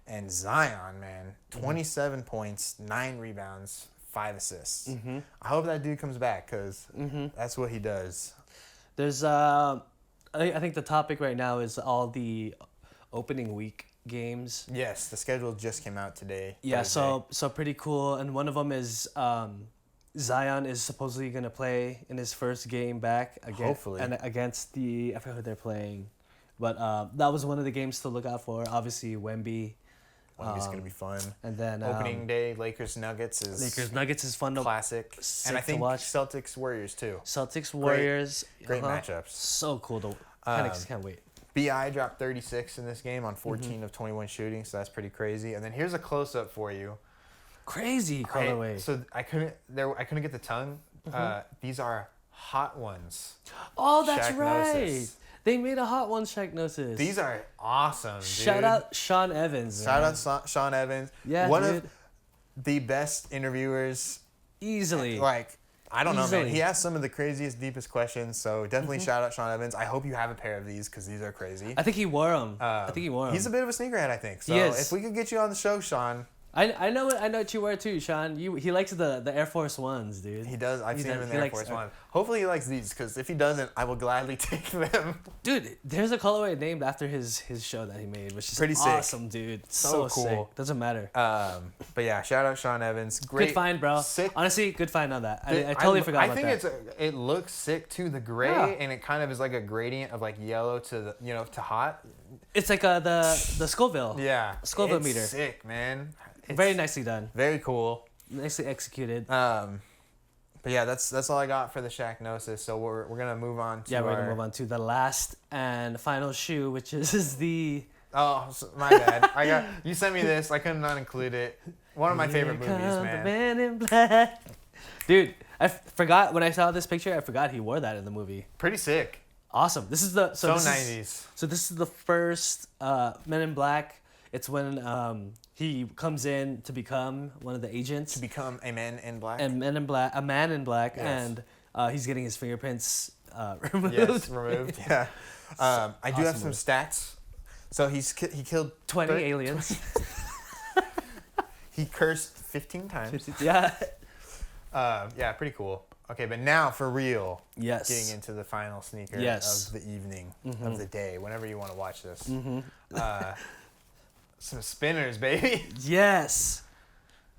And Zion, man, 27 points, 9 rebounds, 5 assists. I hope that dude comes back because that's what he does. There's, I think the topic right now is all the opening week games. Yes, the schedule just came out today. Yeah, Thursday. So pretty cool. And one of them is Zion is supposedly going to play in his first game back again. Hopefully. And against I forgot who they're playing. But that was one of the games to look out for. Obviously, Wemby. Wemby's going to be fun. And then opening day, Lakers Nuggets is fun to classic. And I think Celtics Warriors too. Celtics Warriors. Great matchups. So cool to can't wait. BI dropped 36 in this game on 14 of 21 shooting, so that's pretty crazy. And then here's a close up for you. Crazy colorway. So I couldn't get the tongue. These are hot ones. Oh, that's Shaqnosis. Right. They made a hot one Shaqnosis. These are awesome, dude. Shout out Sean Evans. Shout out Sean Evans. Yeah, one of the best interviewers. Easily. Like, I don't know, man. He asked some of the craziest, deepest questions. So definitely shout out Sean Evans. I hope you have a pair of these because these are crazy. I think he wore them. He's a bit of a sneakerhead, I think. So if we could get you on the show, Sean. I know what you wear too, Sean. He likes the Air Force Ones, dude. He does. I've seen him in the Air Force Ones. Hopefully he likes these, because if he doesn't, I will gladly take them. Dude, there's a colorway named after his show that he made, which is pretty awesome, dude. So cool. Sick. Doesn't matter. But yeah, shout out Sean Evans. Great. Good find, bro. Sick. Honestly, good find on that. I totally forgot about that. I think it looks sick too. The gray and it kind of is like a gradient of like yellow to to hot. It's like the Scoville. Yeah. Scoville meter. Sick, man. Very nicely done. Very cool. Nicely executed. But yeah, that's all I got for the Shaqnosis. So we're gonna move on to we're gonna move on to the last and final shoe, which is the. Oh, my bad. You sent me this. I could not include it. One of my favorite movies, man. The Man in Black. Dude, I forgot when I saw this picture. I forgot he wore that in the movie. Pretty sick. Awesome. This is the so 90s. So this is the first Men in Black. It's when he comes in to become one of the agents. To become a Man in Black. And a Man in Black, yes. and he's getting his fingerprints removed. Yes, removed. Yeah. I do have some stats. So he killed 20 aliens. He cursed 15 times. Yeah. Yeah, pretty cool. Okay, but now for real. Yes. Getting into the final sneaker of the evening, of the day, whenever you want to watch this. Some spinners, baby. Yes.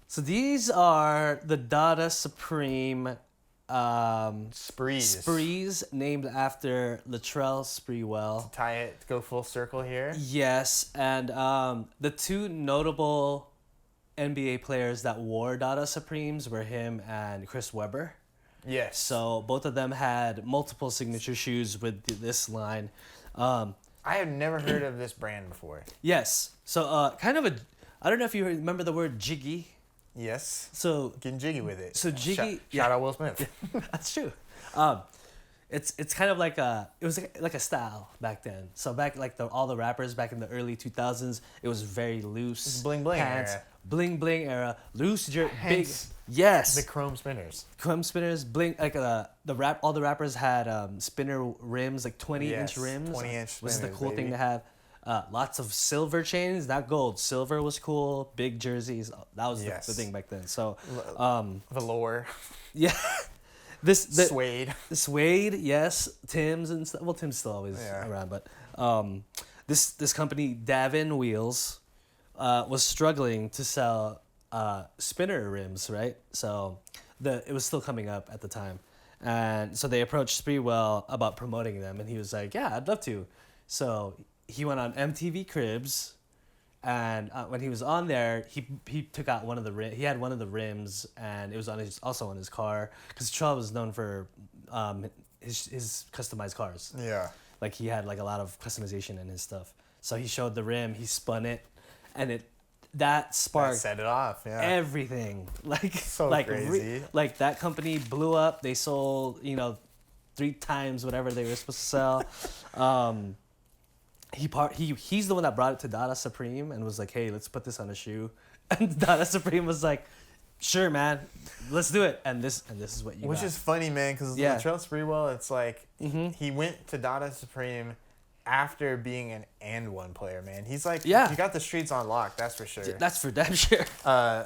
So these are the Dada Supreme Sprees, named after Latrell Sprewell. To tie it, go full circle here. Yes, and the two notable NBA players that wore Dada Supremes were him and Chris Webber. Yes. So both of them had multiple signature shoes with this line. I have never heard of this brand before. Yes. So kind of I don't know if you remember the word jiggy. Yes. So getting jiggy with it. So jiggy. Shout out Will Smith. That's true. It's kind of like it was like a style back then. So back like all the rappers back in the early 2000s, it was very loose. Bling bling pants, era. Bling bling era. Loose big. Hence Yes. The chrome spinners. Chrome spinners, bling like all the rappers had spinner rims, like 20-inch rims. 20-inch spinners, was the cool baby. thing to have. Lots of silver chains, not gold. Silver was cool. Big jerseys. That was the thing back then. So, velour. Yeah. Suede. Suede, yes. Tim's and stuff. Well, Tim's still always around, but this company, Davin Wheels, was struggling to sell spinner rims, right? So it was still coming up at the time. And so they approached Sprewell about promoting them, and he was like, yeah, I'd love to. So he went on MTV Cribs, and when he was on there, he took out one of the he had one of the rims, and it was also on his car, because Latrell was known for his customized cars. Yeah. Like he had like a lot of customization in his stuff. So he showed the rim, he spun it, and that sparked set it off. Yeah. Everything. Like so crazy. Like that company blew up. They sold 3 times whatever they were supposed to sell. He's the one that brought it to Dada Supreme and was like, hey, let's put this on a shoe. And Dada Supreme was like, sure, man, let's do it. And this is what you got. Which is funny, man, because Latrell Sprewell, it's like he went to Dada Supreme after being an and one player, man. He's like, he got the streets on lock, that's for sure. That's for damn sure.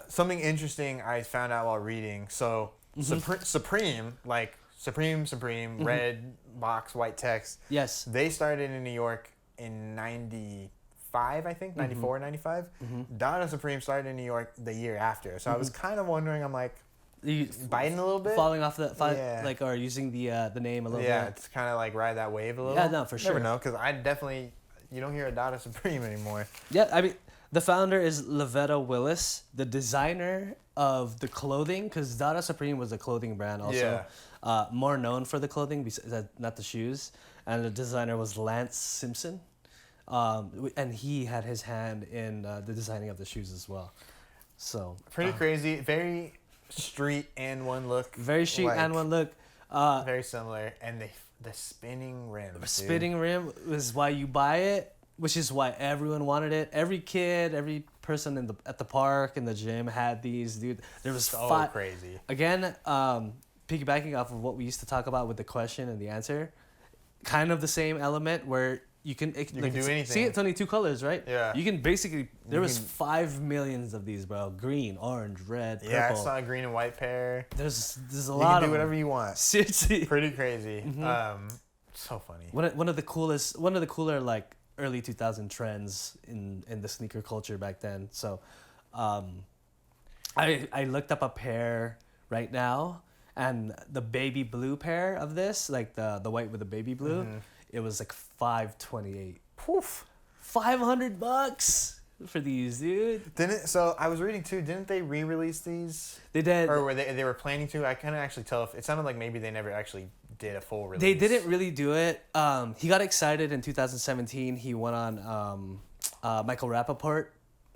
Something interesting I found out while reading. So Supreme, like Supreme, red box, white text. Yes. They started in New York in 95, I think, 94, 95. Dada Supreme started in New York the year after. So I was kind of wondering, I'm like, biting a little bit? Falling off like, or using the name a little bit. Yeah, it's kind of like ride that wave a little. Yeah, no, for sure. Never know, because you don't hear a Dada Supreme anymore. Yeah, I mean, the founder is Lavetta Willis, the designer of the clothing, because Dada Supreme was a clothing brand also. Yeah. More known for the clothing, not the shoes. And the designer was Lance Simpson. And he had his hand in the designing of the shoes as well. So pretty crazy. Very street and one look. Very street and one look. Very similar. And the spinning rim. The spinning rim is why you buy it, which is why everyone wanted it. Every kid, every person at the park, in the gym had these, dude. There was so crazy. Again, piggybacking off of what we used to talk about with the question and the answer, kind of the same element where you can do anything. See, it's only 2 colors, right? Yeah. You can basically. There was 5 million of these, bro. Green, orange, red, purple. Yeah, I saw a green and white pair. There's a lot of. You can do whatever you want. Seriously. Pretty crazy. So funny. One of the cooler like early 2000 trends in the sneaker culture back then. So, I looked up a pair right now, and the baby blue pair of this, like the white with the baby blue. It was like $528. Poof. $500. for these, dude. So I was reading too. Didn't they re-release these? They did. Or were they were planning to? I couldn't actually tell if it sounded like maybe they never actually did a full release. They didn't really do it. He got excited in 2017. He went on Michael Rappaport's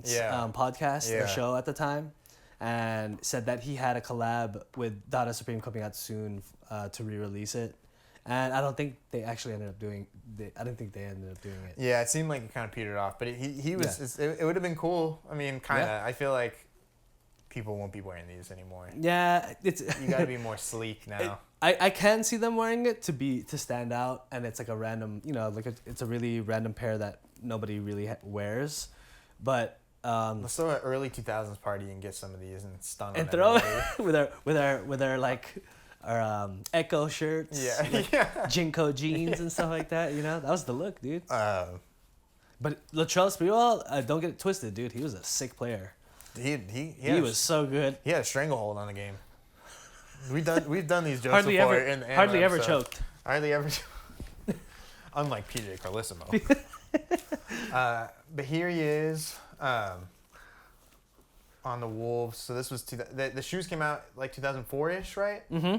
podcast or show at the time, and said that he had a collab with Dada Supreme coming out soon to re-release it. And I don't think they actually ended up doing. I don't think they ended up doing it. Yeah, it seemed like it kind of petered off, but he was. Yeah. It would have been cool. I mean, kind of. Yeah. I feel like people won't be wearing these anymore. Yeah, you got to be more sleek now. I can see them wearing it to stand out, and it's like a random, it's a really random pair that nobody really wears, but. Let's throw an early 2000s party and get some of these and stun and throw with our like. Our Echo shirts, Jinko jeans and stuff like that. That was the look, dude. But Latrell Sprewell, don't get it twisted, dude. He was a sick player. He was so good. He had a stranglehold on the game. We've done these jokes before. Hardly ever choked. Hardly ever. Unlike PJ Carlissimo. But here he is. On the Wolves. So this was the shoes came out like 2004-ish, right? Mm-hmm.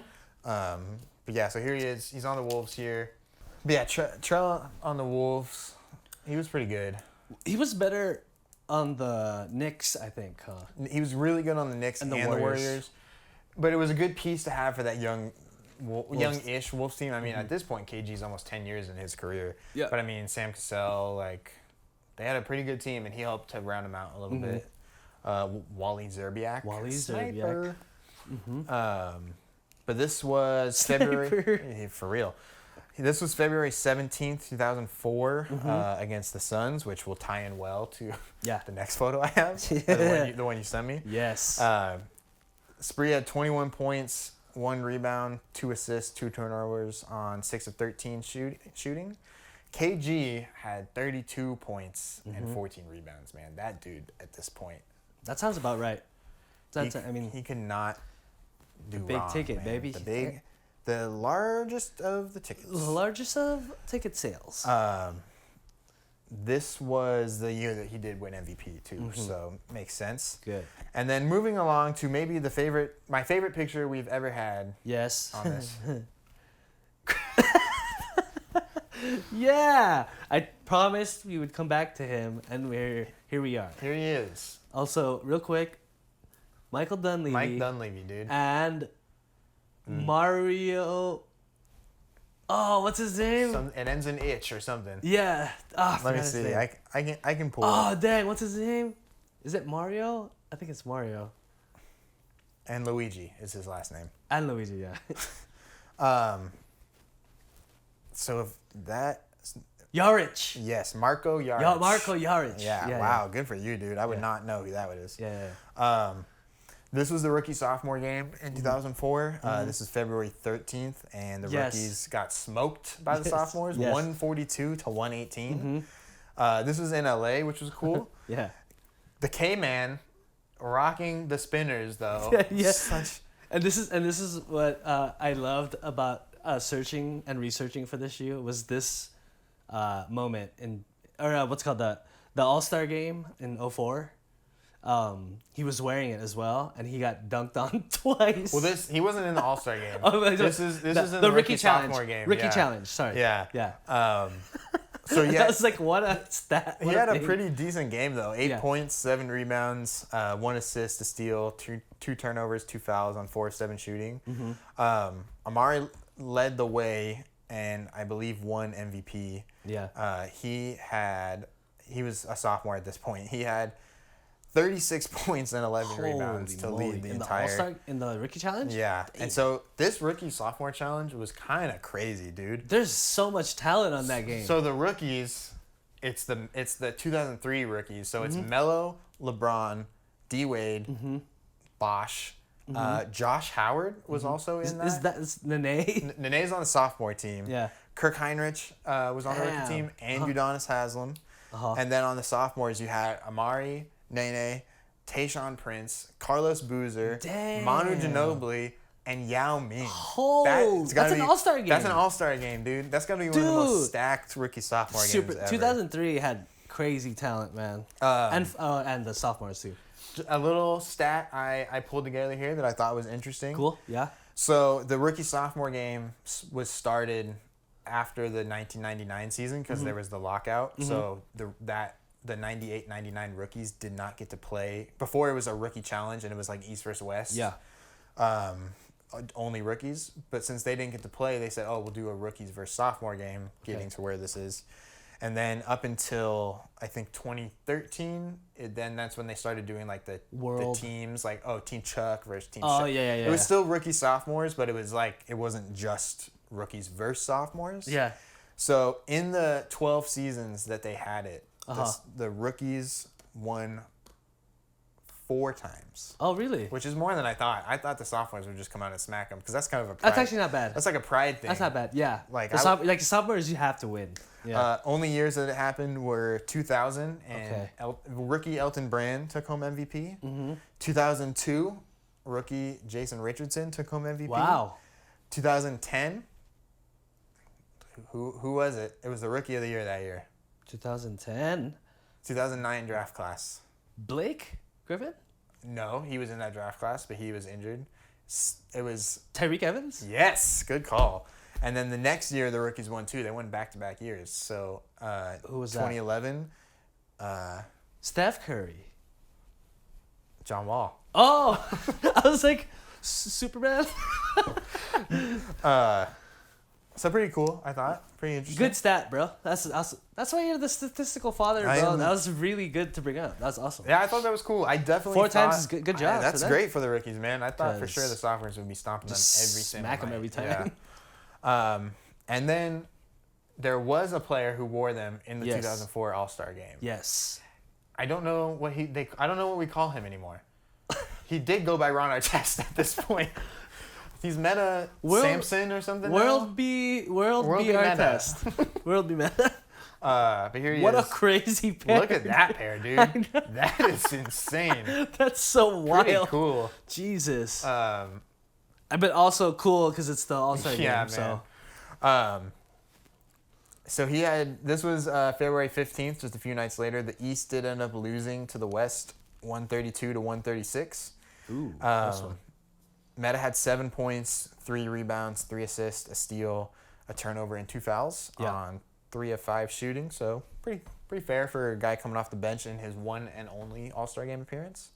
But yeah, so here he is. He's on the Wolves here. But yeah, Trell on the Wolves. He was pretty good. He was better on the Knicks, I think, huh? He was really good on the Knicks and the Warriors. But it was a good piece to have for that young-ish Wolves team. I mean, at this point, KG's almost 10 years in his career. Yeah. But I mean, Sam Cassell, they had a pretty good team, and he helped to round them out a little bit. Wally Zerbiak. Sniper. Mm-hmm. But this was February. For real. This was February 17th, 2004, against the Suns, which will tie in well to the next photo I have, the one you sent me. Yes. Spree had 21 points, 1 rebound, 2 assists, 2 turnovers on 6 of 13 shooting. KG had 32 points and 14 rebounds, man. That dude at this point. That sounds about right. He could not do big wrong, ticket, man. baby. The largest of the tickets. The largest of ticket sales. This was the year that he did win MVP too, so makes sense. Good. And then moving along to maybe my favorite picture we've ever had. Yes. On this. Yeah, I promised we would come back to him, and here we are. Here he is. Also, real quick, Mike Dunleavy, dude. And Mario. Oh, what's his name? It ends in itch or something. Yeah. Let me see. I can pull. Oh, dang! What's his name? Is it Mario? I think it's Mario. And Luigi is his last name. And Luigi, yeah. So if that. Jaric. Yes, Marco Jaric. Marco Jaric. Yeah, wow, good for you, dude. I would not know who that is. Yeah. This was the rookie-sophomore game in 2004. This is February 13th, and the rookies got smoked by the sophomores, 142 to 118. This was in LA, which was cool. Yeah. The K-Man rocking the spinners, though. And this is what I loved about searching and researching for this shoe was this moment what's called the All-Star game in 2004. He was wearing it as well, and he got dunked on twice. Well, he wasn't in the All-Star game. This is in the rookie challenge sophomore game. Rookie challenge. Sorry. Yeah. So yeah, that was like what a stat. He had a pretty decent game though. 8 points, 7 rebounds, 1 assist, a steal, two turnovers, 2 fouls on 4 of 7 shooting. Amari led the way, and I believe won MVP. Yeah. He was a sophomore at this point. He had 36 points and 11 rebounds to lead the entire... In the rookie challenge? Yeah. Damn. And so this rookie sophomore challenge was kind of crazy, dude. There's so much talent on that game. So the rookies, it's the 2003 rookies. So it's Melo, LeBron, D-Wade, Bosh. Josh Howard was also in that. Is Nene? Nene's on the sophomore team. Yeah. Kirk Heinrich was on the rookie team, and Udonis Haslem. And then on the sophomores, you had Amari, Nene, Tayshaun Prince, Carlos Boozer, Manu Ginobili, and Yao Ming. That's an All-Star game. That's an All-Star game, dude. That's got to be one of the most stacked rookie-sophomore games ever. 2003 had crazy talent, man. Um, And the sophomores too. A little stat I pulled together here that I thought was interesting. Cool. Yeah. So the rookie-sophomore game was started after the 1999 season because there was the lockout. So the 98-99 rookies did not get to play. Before it was a rookie challenge and it was like East versus West. Yeah. Only rookies. But since they didn't get to play, they said, oh, we'll do a rookies versus sophomore game, getting to where this is. And then up until, I think, 2013, then that's when they started doing, like, the teams, like, Team Chuck versus Team Chuck. Oh, yeah. It was still rookie-sophomores, but it was, like, it wasn't just rookies versus sophomores. Yeah. So in the 12 seasons that they had it, the rookies won 4 times. Oh, really? Which is more than I thought. I thought the sophomores would just come out and smack them because that's kind of a pride. That's actually not bad. That's like a pride thing. That's not bad. Yeah. Like the sophomores, you have to win. Yeah. Only years that it happened were 2000 and rookie Elton Brand took home MVP. 2002, rookie Jason Richardson took home MVP. Wow. 2010, who was it? It was the rookie of the year that year. 2010. 2009 draft class. Blake Griffin? No, he was in that draft class, but he was injured. It was Tyreek Evans? Yes, good call. And then the next year, the rookies won too. They won back-to-back years. So, who was 2011, Steph Curry. John Wall. Oh, I was like, Superman. So pretty cool, I thought. Pretty interesting. Good stat, bro. That's why you're the statistical father, bro. That was really good to bring up. That's awesome. Yeah, I thought that was cool. I definitely 4 times is good job. That's great for the rookies, man. I thought for sure the sophomores would be stomping them every single smack them every time. Yeah. And then there was a player who wore them in the 2004 All-Star game. Yes. I don't know what I don't know what we call him anymore. He did go by Ron Artest at this point. He's Meta Sampson or something. World B Artest. World B Meta. But here he is. What a crazy pair. Look at that pair, dude. That is insane. That's so wild. Pretty cool. Jesus. But also cool because it's the All-Star game. Man. So he had, this was February 15th, just a few nights later. The East did end up losing to the West, 132 to 136. Ooh, close one. Meta had 7 points, 3 rebounds, 3 assists, a steal, a turnover, and 2 fouls on 3 of 5 shooting. So pretty fair for a guy coming off the bench in his one and only All-Star game appearance.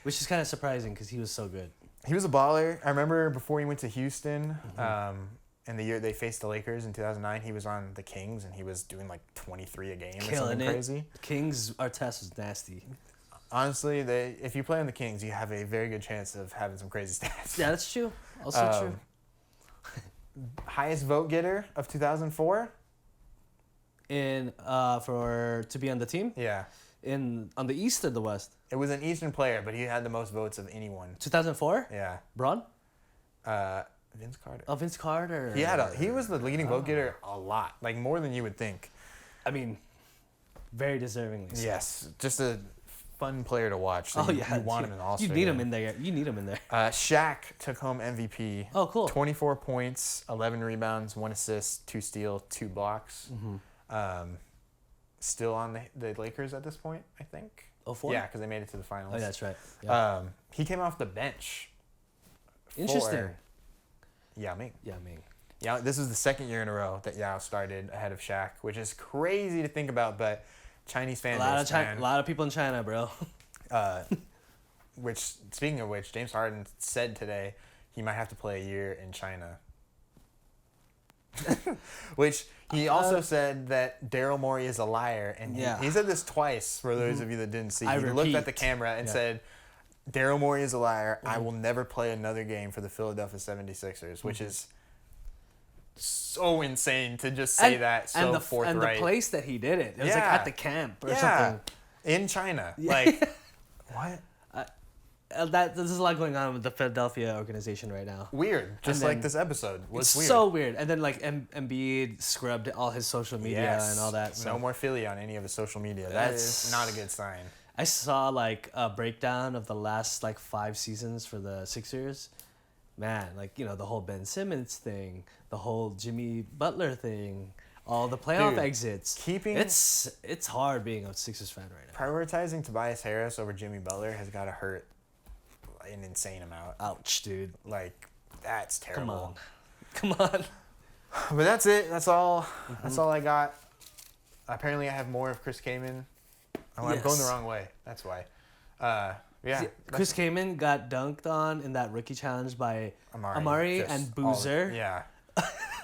Which is kind of surprising because he was so good. He was a baller. I remember before he went to Houston, and the year they faced the Lakers in 2009, he was on the Kings, and he was doing like 23 a game or something crazy. Kings, Artest was nasty. Honestly, if you play on the Kings, you have a very good chance of having some crazy stats. Yeah, that's true. Also true. Highest vote getter of 2004? To be on the team? Yeah. On the East or the West? It was an Eastern player, but he had the most votes of anyone. 2004? Yeah. Braun? Vince Carter. Oh, Vince Carter. He was the leading vote getter a lot, like more than you would think. I mean, very deservingly so. Yes, just a fun player to watch. So you want him in All-Star. You need him in there. Shaq took home MVP. Oh, cool. 24 points, 11 rebounds, 1 assist, 2 steals, 2 blocks. Still on the Lakers at this point, I think. 04? Yeah, because they made it to the finals. Oh, yeah, that's right. Yeah. He came off the bench. Interesting. Yao Ming. Yeah, this is the second year in a row that Yao started ahead of Shaq, which is crazy to think about, but Chinese fan base, a lot of people in China, bro. Speaking of which, James Harden said today he might have to play a year in China. Which he also said that Daryl Morey is a liar, and he said this twice for those of you that didn't see. He looked at the camera and said, Daryl Morey is a liar. I will never play another game for the Philadelphia 76ers, which is so insane to just say that so forthright. And the place that he did it. It was like at the camp or something. In China. Like, what? There's a lot going on with the Philadelphia organization right now. Weird. Just like this episode was weird. So weird. And then like Embiid scrubbed all his social media and all that. So. No more Philly on any of his social media. That is not a good sign. I saw like a breakdown of the last like 5 seasons for the Sixers. Man, like, the whole Ben Simmons thing, the whole Jimmy Butler thing, all the playoff Dude, exits. It's hard being a Sixers fan right now. Prioritizing Tobias Harris over Jimmy Butler has got to hurt an insane amount. Ouch, dude. Like, that's terrible. Come on. But that's it. That's all. Mm-hmm. That's all I got. Apparently, I have more of Chris Kaman. Oh, I'm going the wrong way. That's why. Yeah. Chris Kaman got dunked on in that rookie challenge by Amari and Boozer. Yeah.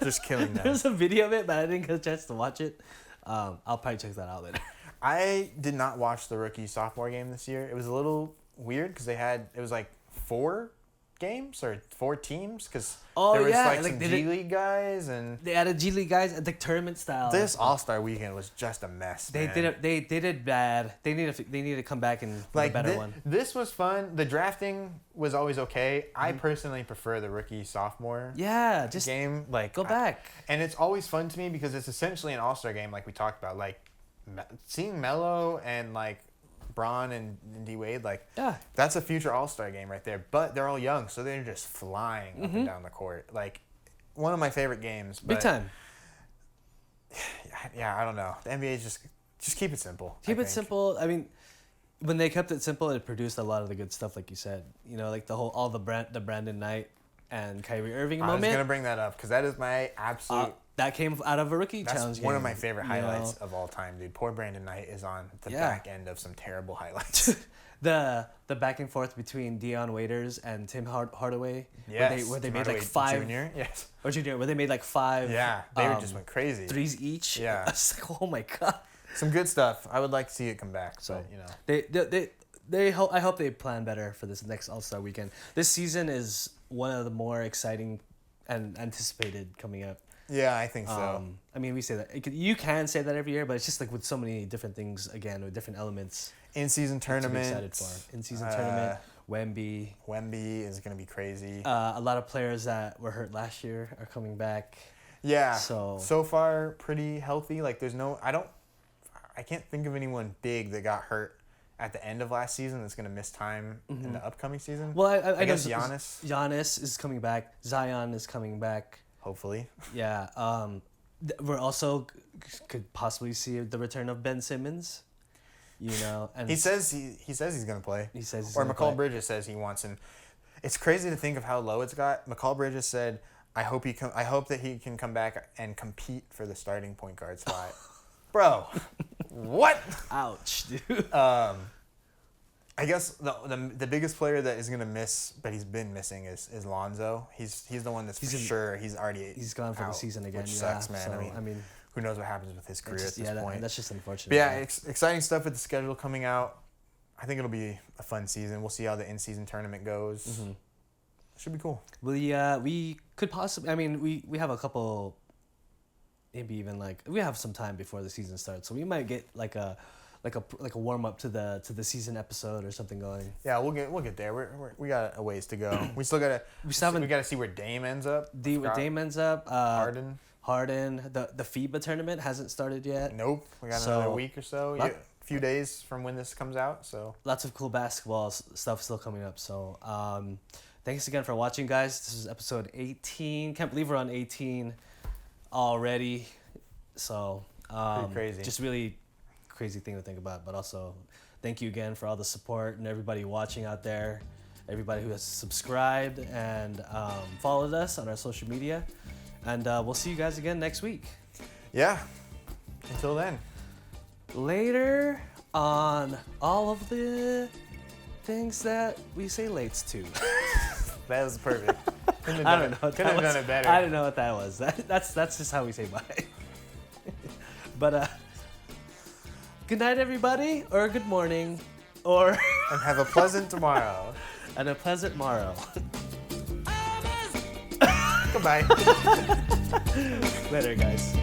Just killing them. There's a video of it, but I didn't get a chance to watch it. I'll probably check that out later. I did not watch the rookie sophomore game this year. It was a little weird because it was like 4 games or 4 teams because there was like some G League guys and they added G League guys at the tournament style. This All-Star weekend was just a mess. They did bad. They need to come back and like a better one. This was fun. The drafting was always okay. I personally prefer the rookie sophomore game. Like go back. And it's always fun to me because it's essentially an All-Star game like we talked about. Like seeing Melo and like Bron and D-Wade, like that's a future All-Star game right there. But they're all young, so they're just flying up and down the court. Like one of my favorite games. Big time. Yeah, I don't know. The NBA just keep it simple. Keep it simple. I mean, when they kept it simple, it produced a lot of the good stuff, like you said. You know, like the Brandon Knight and Kyrie Irving moment. I was gonna bring that up because that is my absolute. That came out of a rookie challenge game. That's one of my favorite highlights of all time, dude. Poor Brandon Knight is on the back end of some terrible highlights. the back and forth between Dion Waiters and Tim Hardaway. Yes. Where they made like 5 Junior. Yes. Or Junior, where they made like 5. Yeah. They just went crazy. 3s each. Yeah. I was like, oh my god. Some good stuff. I would like to see it come back. So they hope. I hope they plan better for this next All-Star weekend. This season is one of the more exciting and anticipated coming up. Yeah, I think so. I mean, we say that. You can say that every year, but it's just like with so many different things, again, with different elements. In-season tournament. Excited for. In-season tournament. Wemby is going to be crazy. A lot of players that were hurt last year are coming back. Yeah. So far, pretty healthy. Like, I can't think of anyone big that got hurt at the end of last season that's going to miss time in the upcoming season. Well, I guess Giannis. Giannis is coming back. Zion is coming back. Hopefully. Yeah. We're also could possibly see the return of Ben Simmons. You know, and he says he's going to play. He says he's or McCall Bridges says he wants him. It's crazy to think of how low it's got. McCall Bridges said, I hope that he can come back and compete for the starting point guard spot." Bro, what? Ouch, dude. I guess the biggest player that is gonna miss, but he's been missing, is Lonzo. He's the one that's he's gone for the season again. Which sucks, man. So, I mean, who knows what happens with his career at this point? That's just unfortunate. But yeah, exciting stuff with the schedule coming out. I think it'll be a fun season. We'll see how the in-season tournament goes. Mm-hmm. Should be cool. We could possibly. I mean, we have a couple. Maybe even we have some time before the season starts, so we might get like a warm up to the season episode or something going. Yeah, we'll get there. We got a ways to go. We still gotta see where Dame ends up. Where Dame ends up. Harden. The FIBA tournament hasn't started yet. Nope. We got another week or so. A few days from when this comes out. So lots of cool basketball stuff still coming up. So thanks again for watching, guys. This is episode 18. Can't believe we're on 18 already. So pretty crazy. Just really crazy thing to think about, but also thank you again for all the support and everybody watching out there, everybody who has subscribed and followed us on our social media, and we'll see you guys again next week. Yeah, until then, later on all of the things that we say lates to. That was perfect. I don't know. Couldn't have done it better. I don't know what that was. That's just how we say bye. But good night, everybody, or good morning, or and have a pleasant tomorrow. And a pleasant morrow. Goodbye. Later, guys.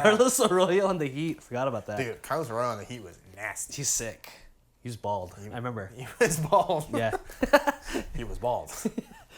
Carlos Arroyo on the Heat. Forgot about that. Dude, Carlos Arroyo on the Heat was nasty. He's sick. He was bald. I remember. He was bald. Yeah. He was bald.